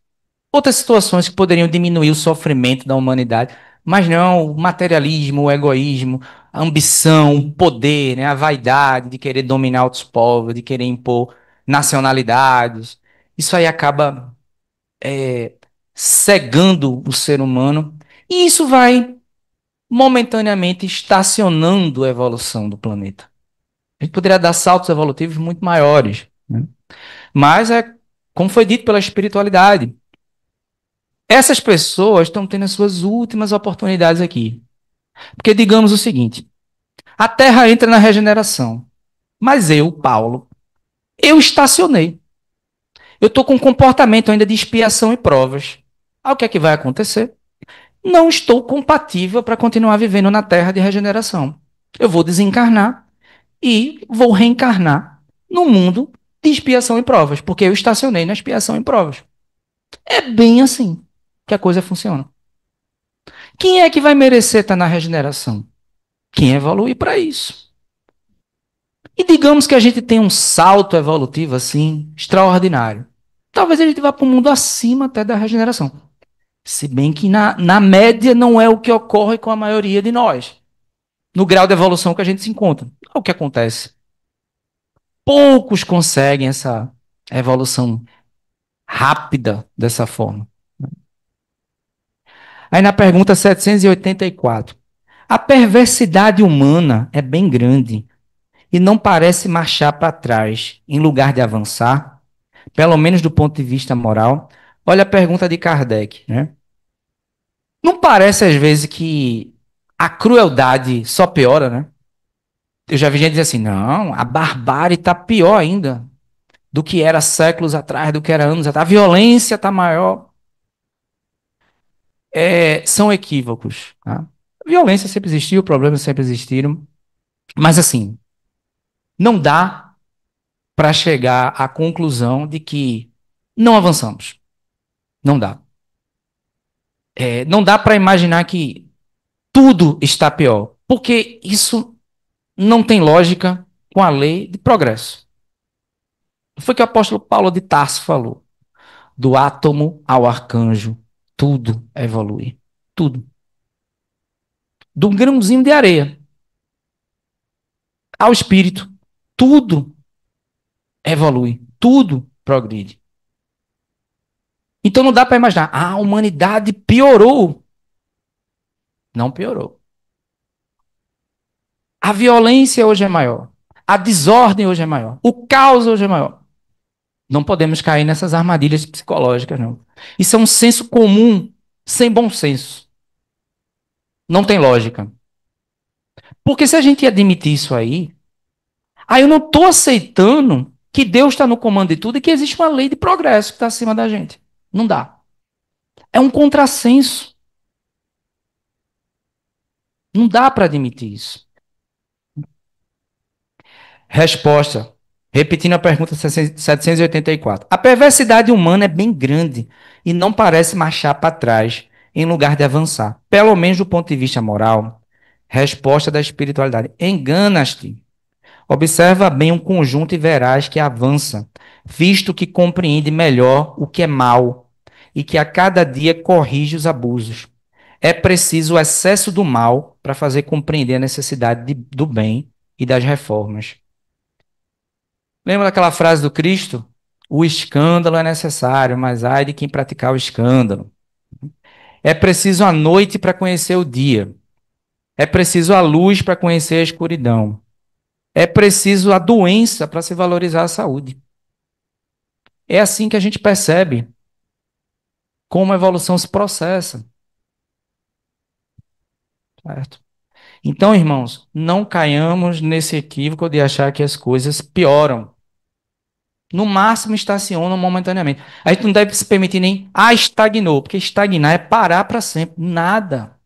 situações que poderiam diminuir o sofrimento da humanidade. Mas não, o materialismo, o egoísmo, a ambição, o poder, né, a vaidade de querer dominar outros povos, de querer impor nacionalidades. Isso aí acaba cegando o ser humano. E isso vai momentaneamente estacionando a evolução do planeta. A gente poderia dar saltos evolutivos muito maiores, né? Mas como foi dito pela espiritualidade, essas pessoas estão tendo as suas últimas oportunidades aqui. Porque digamos o seguinte: a Terra entra na regeneração, mas eu, Paulo, eu estacionei. Eu estou com um comportamento ainda de expiação e provas. Aí o que é que vai acontecer? Não estou compatível para continuar vivendo na Terra de regeneração. Eu vou desencarnar e vou reencarnar no mundo de expiação e provas, porque eu estacionei na expiação e provas. É bem assim que a coisa funciona. Quem é que vai merecer estar na regeneração? Quem evoluir para isso. E digamos que a gente tem um salto evolutivo assim, extraordinário. Talvez a gente vá para um mundo acima até da regeneração. Se bem que na média não é o que ocorre com a maioria de nós. No grau de evolução que a gente se encontra. É o que acontece. Poucos conseguem essa evolução rápida dessa forma. Aí na pergunta 784. A perversidade humana é bem grande e não parece marchar para trás em lugar de avançar, pelo menos do ponto de vista moral. Olha a pergunta de Kardec, né? Não parece às vezes que a crueldade só piora, né? Eu já vi gente dizer assim, não, a barbárie está pior ainda do que era séculos atrás, do que era anos atrás. A violência está maior. São equívocos. Tá? A violência sempre existiu, problemas sempre existiram. Mas assim, não dá para chegar à conclusão de que não avançamos. Não dá. Não dá para imaginar que tudo está pior, porque isso não tem lógica com a lei de progresso. Foi o que o apóstolo Paulo de Tarso falou. Do átomo ao arcanjo, tudo evolui. Tudo. Do grãozinho de areia ao espírito, tudo evolui. Tudo progride. Então não dá para imaginar, a humanidade piorou. Não piorou. A violência hoje é maior. A desordem hoje é maior. O caos hoje é maior. Não podemos cair nessas armadilhas psicológicas, não. Isso é um senso comum, sem bom senso. Não tem lógica. Porque se a gente admitir isso aí eu não estou aceitando que Deus está no comando de tudo e que existe uma lei de progresso que está acima da gente. Não dá. É um contrassenso. Não dá para admitir isso. Resposta. Repetindo a pergunta 784. A perversidade humana é bem grande e não parece marchar para trás em lugar de avançar. Pelo menos do ponto de vista moral. Resposta da espiritualidade. Enganas-te. Observa bem um conjunto e verás que avança, visto que compreende melhor o que é mal e que a cada dia corrige os abusos. É preciso o excesso do mal para fazer compreender a necessidade do bem e das reformas. Lembra daquela frase do Cristo? O escândalo é necessário, mas ai de quem praticar o escândalo. É preciso a noite para conhecer o dia. É preciso a luz para conhecer a escuridão. É preciso a doença para se valorizar a saúde. É assim que a gente percebe como a evolução se processa. Certo? Então, irmãos, não caiamos nesse equívoco de achar que as coisas pioram. No máximo, estacionam momentaneamente. A gente não deve se permitir nem, estagnou, porque estagnar é parar para sempre. Nada.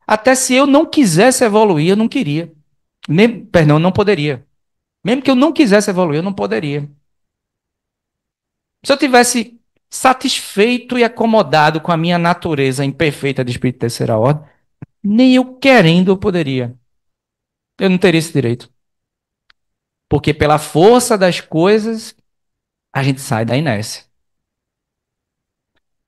Até se eu não quisesse evoluir, eu não queria. Perdão, não poderia. Mesmo que eu não quisesse evoluir, eu não poderia. Se eu tivesse satisfeito e acomodado com a minha natureza imperfeita de espírito de terceira ordem, nem eu querendo eu poderia. Eu não teria esse direito. Porque pela força das coisas, a gente sai da inércia.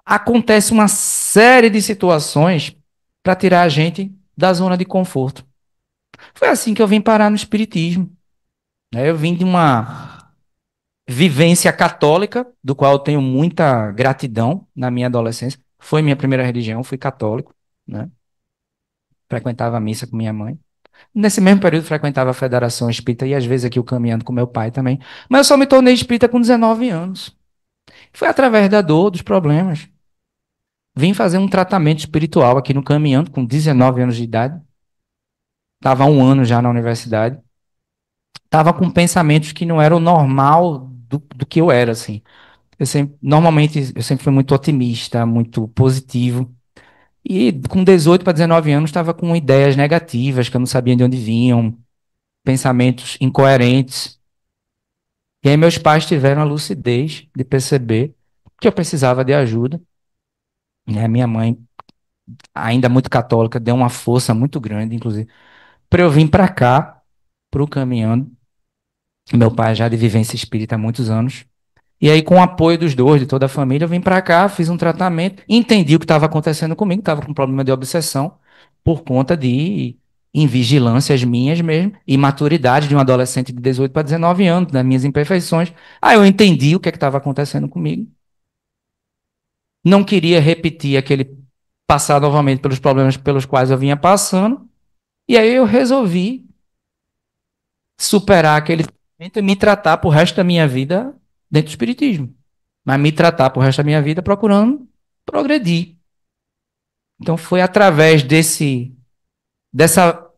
Acontece uma série de situações para tirar a gente da zona de conforto. Foi assim que eu vim parar no espiritismo. Eu vim de uma vivência católica, do qual eu tenho muita gratidão na minha adolescência. Foi minha primeira religião, fui católico, né? Frequentava a missa com minha mãe. Nesse mesmo período, frequentava a Federação Espírita e às vezes aqui eu caminhando com meu pai também. Mas eu só me tornei espírita com 19 anos. Foi através da dor, dos problemas. Vim fazer um tratamento espiritual aqui no caminhando com 19 anos de idade. Estava há um ano já na universidade. Estava com pensamentos que não eram normal do que eu era, assim. Normalmente, eu sempre fui muito otimista, muito positivo. E com 18 para 19 anos, estava com ideias negativas, que eu não sabia de onde vinham, pensamentos incoerentes. E aí meus pais tiveram a lucidez de perceber que eu precisava de ajuda. Minha mãe, ainda muito católica, deu uma força muito grande, inclusive, para eu vir para cá, para o caminhando. Meu pai já de vivência espírita há muitos anos. E aí, com o apoio dos dois, de toda a família, eu vim para cá, fiz um tratamento, entendi o que estava acontecendo comigo, estava com um problema de obsessão, por conta de invigilâncias minhas mesmo, imaturidade de um adolescente de 18 para 19 anos, das minhas imperfeições. Aí eu entendi o que estava acontecendo comigo. Não queria repetir aquele passar novamente pelos problemas pelos quais eu vinha passando. E aí eu resolvi superar aquele momento e me tratar pro resto da minha vida dentro do espiritismo. Mas me tratar pro resto da minha vida procurando progredir. Então foi através dessa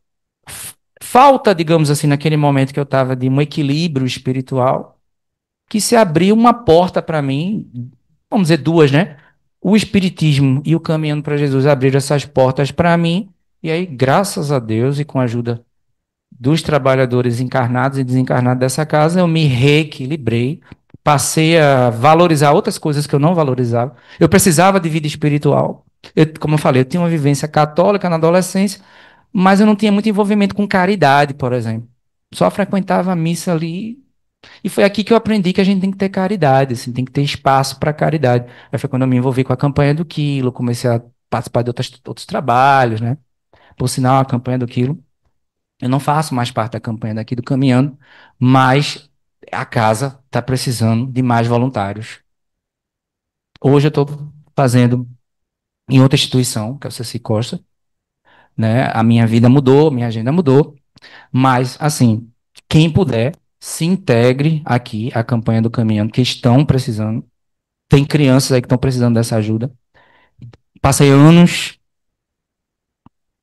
falta, digamos assim, naquele momento que eu estava de um equilíbrio espiritual, que se abriu uma porta para mim, vamos dizer duas, né? O espiritismo e o caminhando para Jesus abriram essas portas para mim, e aí, graças a Deus e com a ajuda dos trabalhadores encarnados e desencarnados dessa casa, eu me reequilibrei, passei a valorizar outras coisas que eu não valorizava. Eu precisava de vida espiritual. Como eu falei, eu tinha uma vivência católica na adolescência, mas eu não tinha muito envolvimento com caridade, por exemplo. Só frequentava a missa ali. E foi aqui que eu aprendi que a gente tem que ter caridade, assim, tem que ter espaço para caridade. Aí foi quando eu me envolvi com a campanha do Quilo, comecei a participar de outros trabalhos, né? Por sinal, a campanha do Quilo. Eu não faço mais parte da campanha daqui do Caminhando, mas a casa está precisando de mais voluntários. Hoje eu estou fazendo em outra instituição, que é o Ceci Costa, né? A minha vida mudou, minha agenda mudou, mas, assim, quem puder, se integre aqui à campanha do Caminhando, que estão precisando. Tem crianças aí que estão precisando dessa ajuda. Passei anos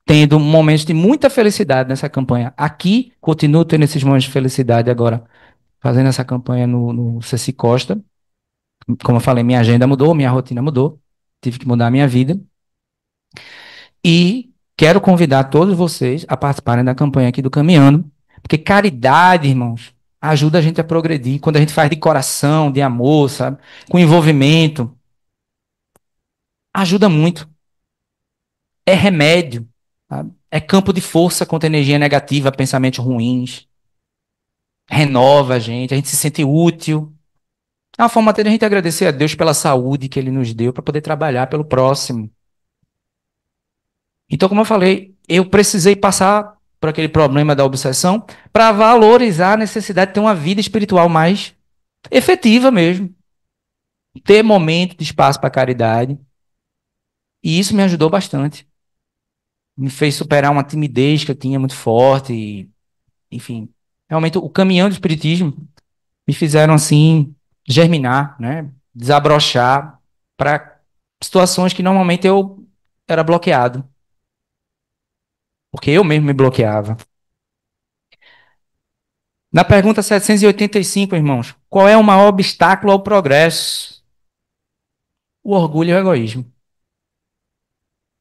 tendo momentos de muita felicidade nessa campanha. Aqui, continuo tendo esses momentos de felicidade agora, fazendo essa campanha no Ceci Costa. Como eu falei, minha agenda mudou, minha rotina mudou. Tive que mudar a minha vida. E quero convidar todos vocês a participarem da campanha aqui do Caminhando, porque caridade, irmãos, ajuda a gente a progredir. Quando a gente faz de coração, de amor, sabe? Com envolvimento, ajuda muito. É remédio, sabe? É campo de força contra energia negativa, pensamentos ruins. Renova a gente se sente útil. É uma forma até de a gente agradecer a Deus pela saúde que Ele nos deu para poder trabalhar pelo próximo. Então, como eu falei, eu precisei passar por aquele problema da obsessão para valorizar a necessidade de ter uma vida espiritual mais efetiva mesmo. Ter momento de espaço para caridade. E isso me ajudou bastante. Me fez superar uma timidez que eu tinha muito forte. E, enfim, realmente o caminhão do espiritismo me fizeram assim germinar, né? Desabrochar para situações que normalmente eu era bloqueado. Porque eu mesmo me bloqueava. Na pergunta 785, irmãos, qual é o maior obstáculo ao progresso? O orgulho e o egoísmo.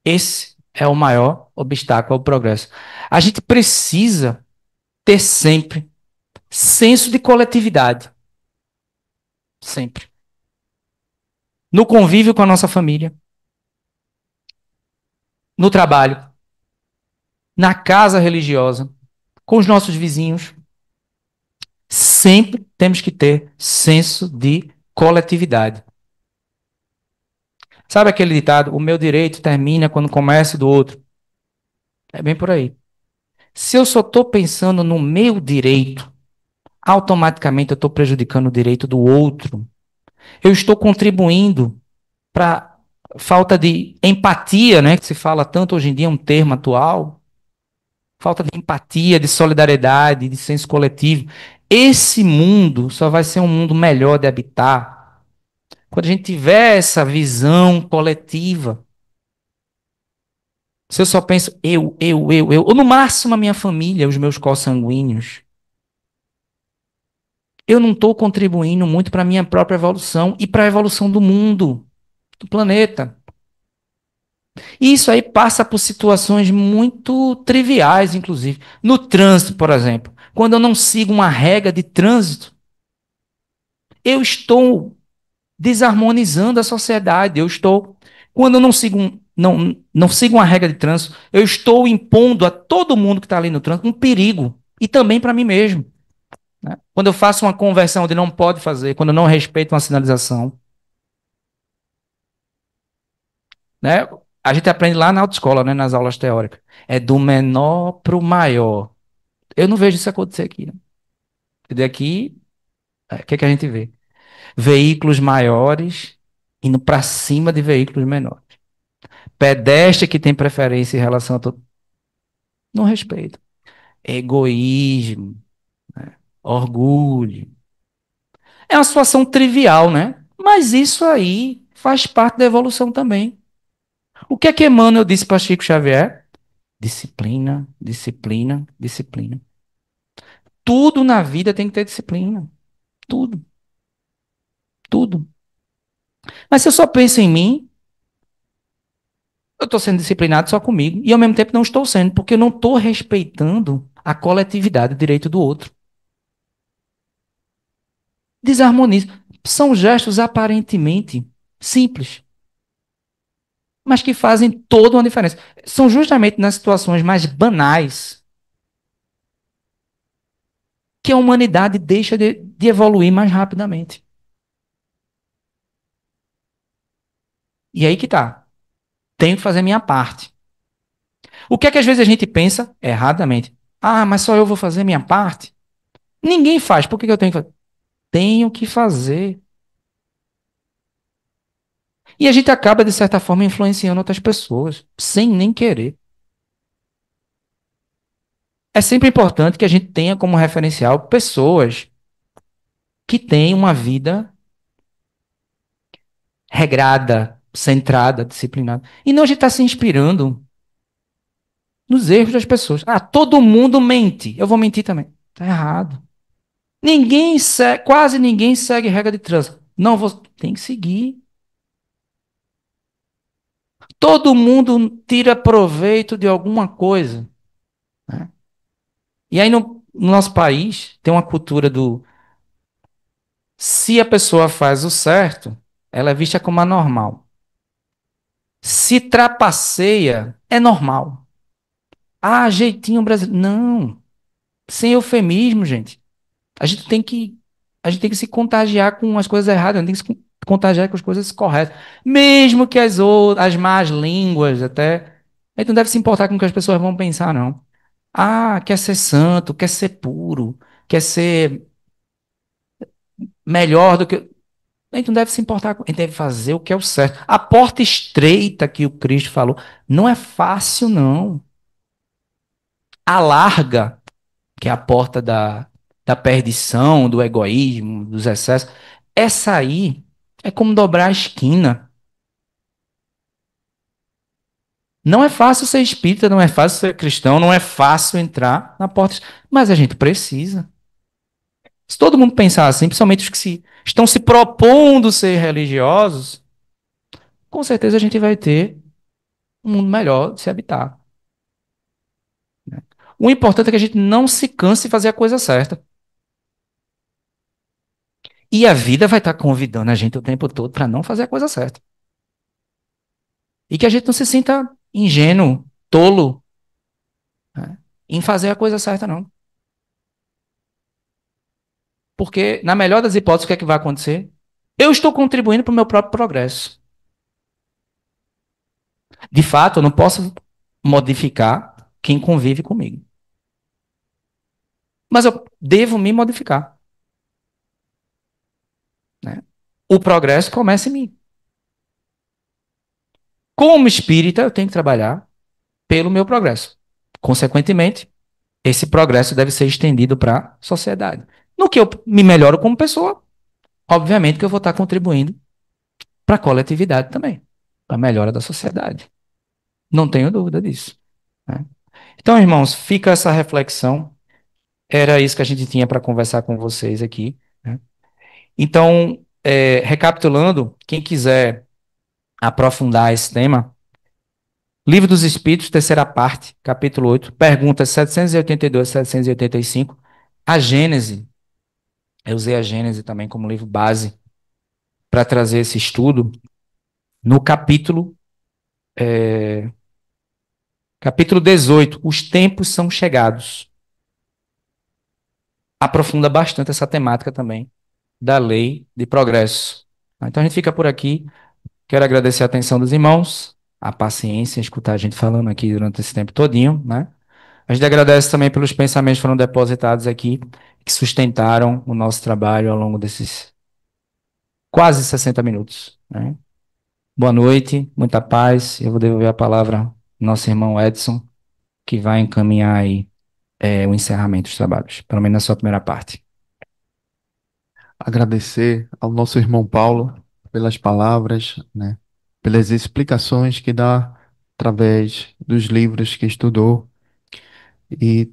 Esse é o maior obstáculo ao progresso. A gente precisa ter sempre senso de coletividade. Sempre. No convívio com a nossa família, no trabalho, na casa religiosa, com os nossos vizinhos. Sempre temos que ter senso de coletividade. Sabe aquele ditado? O meu direito termina quando começa o do outro. É bem por aí. Se eu só estou pensando no meu direito, automaticamente eu estou prejudicando o direito do outro. Eu estou contribuindo para a falta de empatia, né, que se fala tanto hoje em dia, é um termo atual. Falta de empatia, de solidariedade, de senso coletivo. Esse mundo só vai ser um mundo melhor de habitar quando a gente tiver essa visão coletiva. Se eu só penso ou no máximo a minha família, os meus consanguíneos, eu não estou contribuindo muito para a minha própria evolução e para a evolução do mundo, do planeta. E isso aí passa por situações muito triviais, inclusive. No trânsito, por exemplo. Quando eu não sigo uma regra de trânsito, eu estou desarmonizando a sociedade. Quando eu não sigo uma regra de trânsito, eu estou impondo a todo mundo que está ali no trânsito um perigo. E também para mim mesmo. Né? Quando eu faço uma conversão onde não pode fazer, quando eu não respeito uma sinalização. Né? A gente aprende lá na autoescola, né, nas aulas teóricas. É do menor para o maior. Eu não vejo isso acontecer aqui. Né? Daqui, o que é que a gente vê? Veículos maiores indo para cima de veículos menores. Pedestre que tem preferência em relação a todo. Não respeito. Egoísmo, orgulho. É uma situação trivial, né? Mas isso aí faz parte da evolução também. O que é que Emmanuel disse para Chico Xavier? Disciplina, disciplina, disciplina. Tudo na vida tem que ter disciplina. Tudo, tudo. Mas se eu só penso em mim, eu estou sendo disciplinado só comigo. E ao mesmo tempo não estou sendo, porque eu não estou respeitando a coletividade, o direito do outro. Desarmoniza. São gestos aparentemente simples, mas que fazem toda uma diferença. São justamente nas situações mais banais que a humanidade deixa de evoluir mais rapidamente. E aí que tá. Tenho que fazer a minha parte. O que é que às vezes a gente pensa erradamente? Ah, mas só eu vou fazer a minha parte? Ninguém faz. Por que eu tenho que fazer? Tenho que fazer. E a gente acaba, de certa forma, influenciando outras pessoas, sem nem querer. É sempre importante que a gente tenha como referencial pessoas que têm uma vida regrada, centrada, disciplinada. E não a gente está se inspirando nos erros das pessoas. Ah, todo mundo mente. Eu vou mentir também. Está errado. Quase ninguém segue regra de trânsito. Não, tem que seguir. Todo mundo tira proveito de alguma coisa, né? E aí no nosso país tem uma cultura do se a pessoa faz o certo, ela é vista como anormal. Se trapaceia, é normal. Ah, jeitinho brasileiro. Não, sem eufemismo, gente. A gente tem que, a gente tem que se contagiar com as coisas erradas, a gente tem que se contagiar com as coisas corretas. Mesmo que as más línguas até. A gente não deve se importar com o que as pessoas vão pensar, não. Ah, quer ser santo, quer ser puro, quer ser melhor do que. A gente não deve se importar, a gente deve fazer o que é o certo. A porta estreita que o Cristo falou não é fácil, não. A larga, que é a porta da perdição, do egoísmo, dos excessos, essa aí é como dobrar a esquina. Não é fácil ser espírita, não é fácil ser cristão, não é fácil entrar na porta, mas a gente precisa. Se todo mundo pensar assim, principalmente os que estão se propondo ser religiosos, com certeza a gente vai ter um mundo melhor de se habitar. O importante é que a gente não se canse de fazer a coisa certa. E a vida vai estar convidando a gente o tempo todo para não fazer a coisa certa. E que a gente não se sinta ingênuo, tolo, né, em fazer a coisa certa, não. Porque, na melhor das hipóteses, o que é que vai acontecer? Eu estou contribuindo para o meu próprio progresso. De fato, eu não posso modificar quem convive comigo. Mas eu devo me modificar, né? O progresso começa em mim. Como espírita, eu tenho que trabalhar pelo meu progresso. Consequentemente, esse progresso deve ser estendido para a sociedade. No que eu me melhoro como pessoa, obviamente que eu vou estar contribuindo para a coletividade também, para a melhora da sociedade. Não tenho dúvida disso, né? Então, irmãos, fica essa reflexão. Era isso que a gente tinha para conversar com vocês aqui, né? Então, recapitulando, quem quiser aprofundar esse tema, Livro dos Espíritos, terceira parte, capítulo 8, perguntas 782 e 785. A Gênese, eu usei a Gênese também como livro base para trazer esse estudo. No capítulo 18, os tempos são chegados. Aprofunda bastante essa temática também da lei de progresso. Então a gente fica por aqui. Quero agradecer a atenção dos irmãos, a paciência em escutar a gente falando aqui durante esse tempo todinho, né? A gente agradece também pelos pensamentos que foram depositados aqui, que sustentaram o nosso trabalho ao longo desses quase 60 minutos, né? Boa noite, muita paz. Eu vou devolver a palavra ao nosso irmão Edson, que vai encaminhar aí o encerramento dos trabalhos, pelo menos na sua primeira parte. Agradecer ao nosso irmão Paulo pelas palavras, né? Pelas explicações que dá através dos livros que estudou e,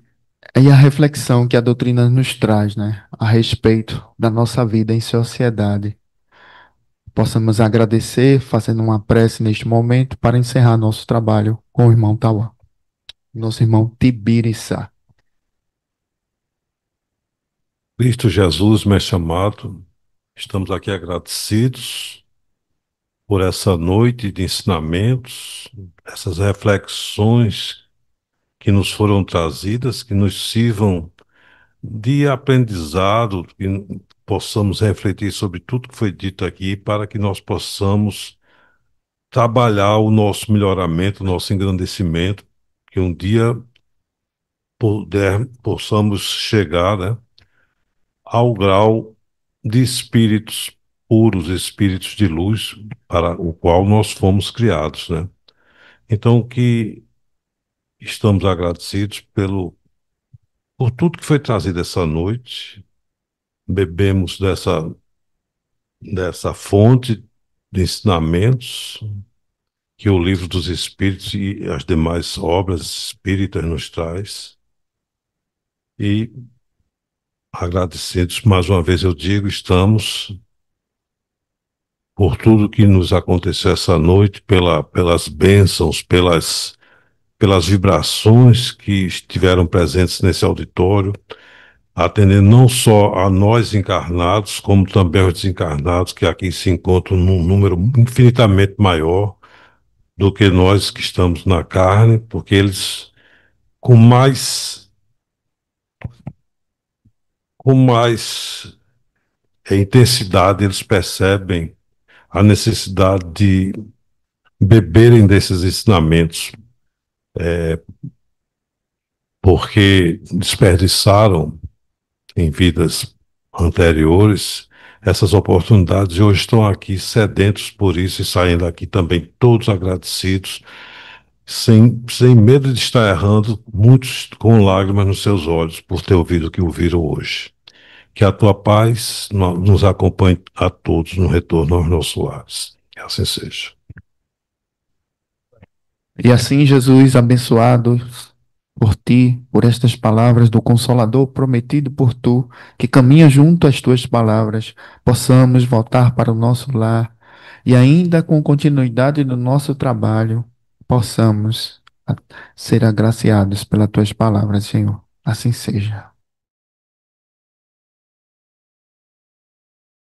e a reflexão que a doutrina nos traz, né? A respeito da nossa vida em sociedade. Possamos agradecer fazendo uma prece neste momento para encerrar nosso trabalho com o irmão Tauá, nosso irmão Tibiriçá. Cristo Jesus, mestre amado, estamos aqui agradecidos por essa noite de ensinamentos, essas reflexões que nos foram trazidas, que nos sirvam de aprendizado, que possamos refletir sobre tudo que foi dito aqui, para que nós possamos trabalhar o nosso melhoramento, o nosso engrandecimento, que um dia possamos chegar, né, ao grau de espíritos puros, espíritos de luz, para o qual nós fomos criados, né? Então, que estamos agradecidos por tudo que foi trazido essa noite, bebemos dessa fonte de ensinamentos que o Livro dos Espíritos e as demais obras espíritas nos traz. E agradecidos, mais uma vez eu digo, estamos por tudo que nos aconteceu essa noite, pelas bênçãos, pelas vibrações que estiveram presentes nesse auditório, atendendo não só a nós encarnados, como também aos desencarnados, que aqui se encontram num número infinitamente maior do que nós que estamos na carne, porque eles, com mais intensidade, eles percebem a necessidade de beberem desses ensinamentos, porque desperdiçaram em vidas anteriores essas oportunidades e hoje estão aqui sedentos por isso e saem daqui também todos agradecidos, sem medo de estar errando, muitos com lágrimas nos seus olhos por ter ouvido o que ouviram hoje. Que a tua paz nos acompanhe a todos no retorno aos nossos lares. Que assim seja. E assim, Jesus, abençoado por ti, por estas palavras do Consolador prometido por tu, que caminha junto às tuas palavras, possamos voltar para o nosso lar e ainda com continuidade do nosso trabalho, possamos ser agraciados pelas tuas palavras, Senhor. Assim seja.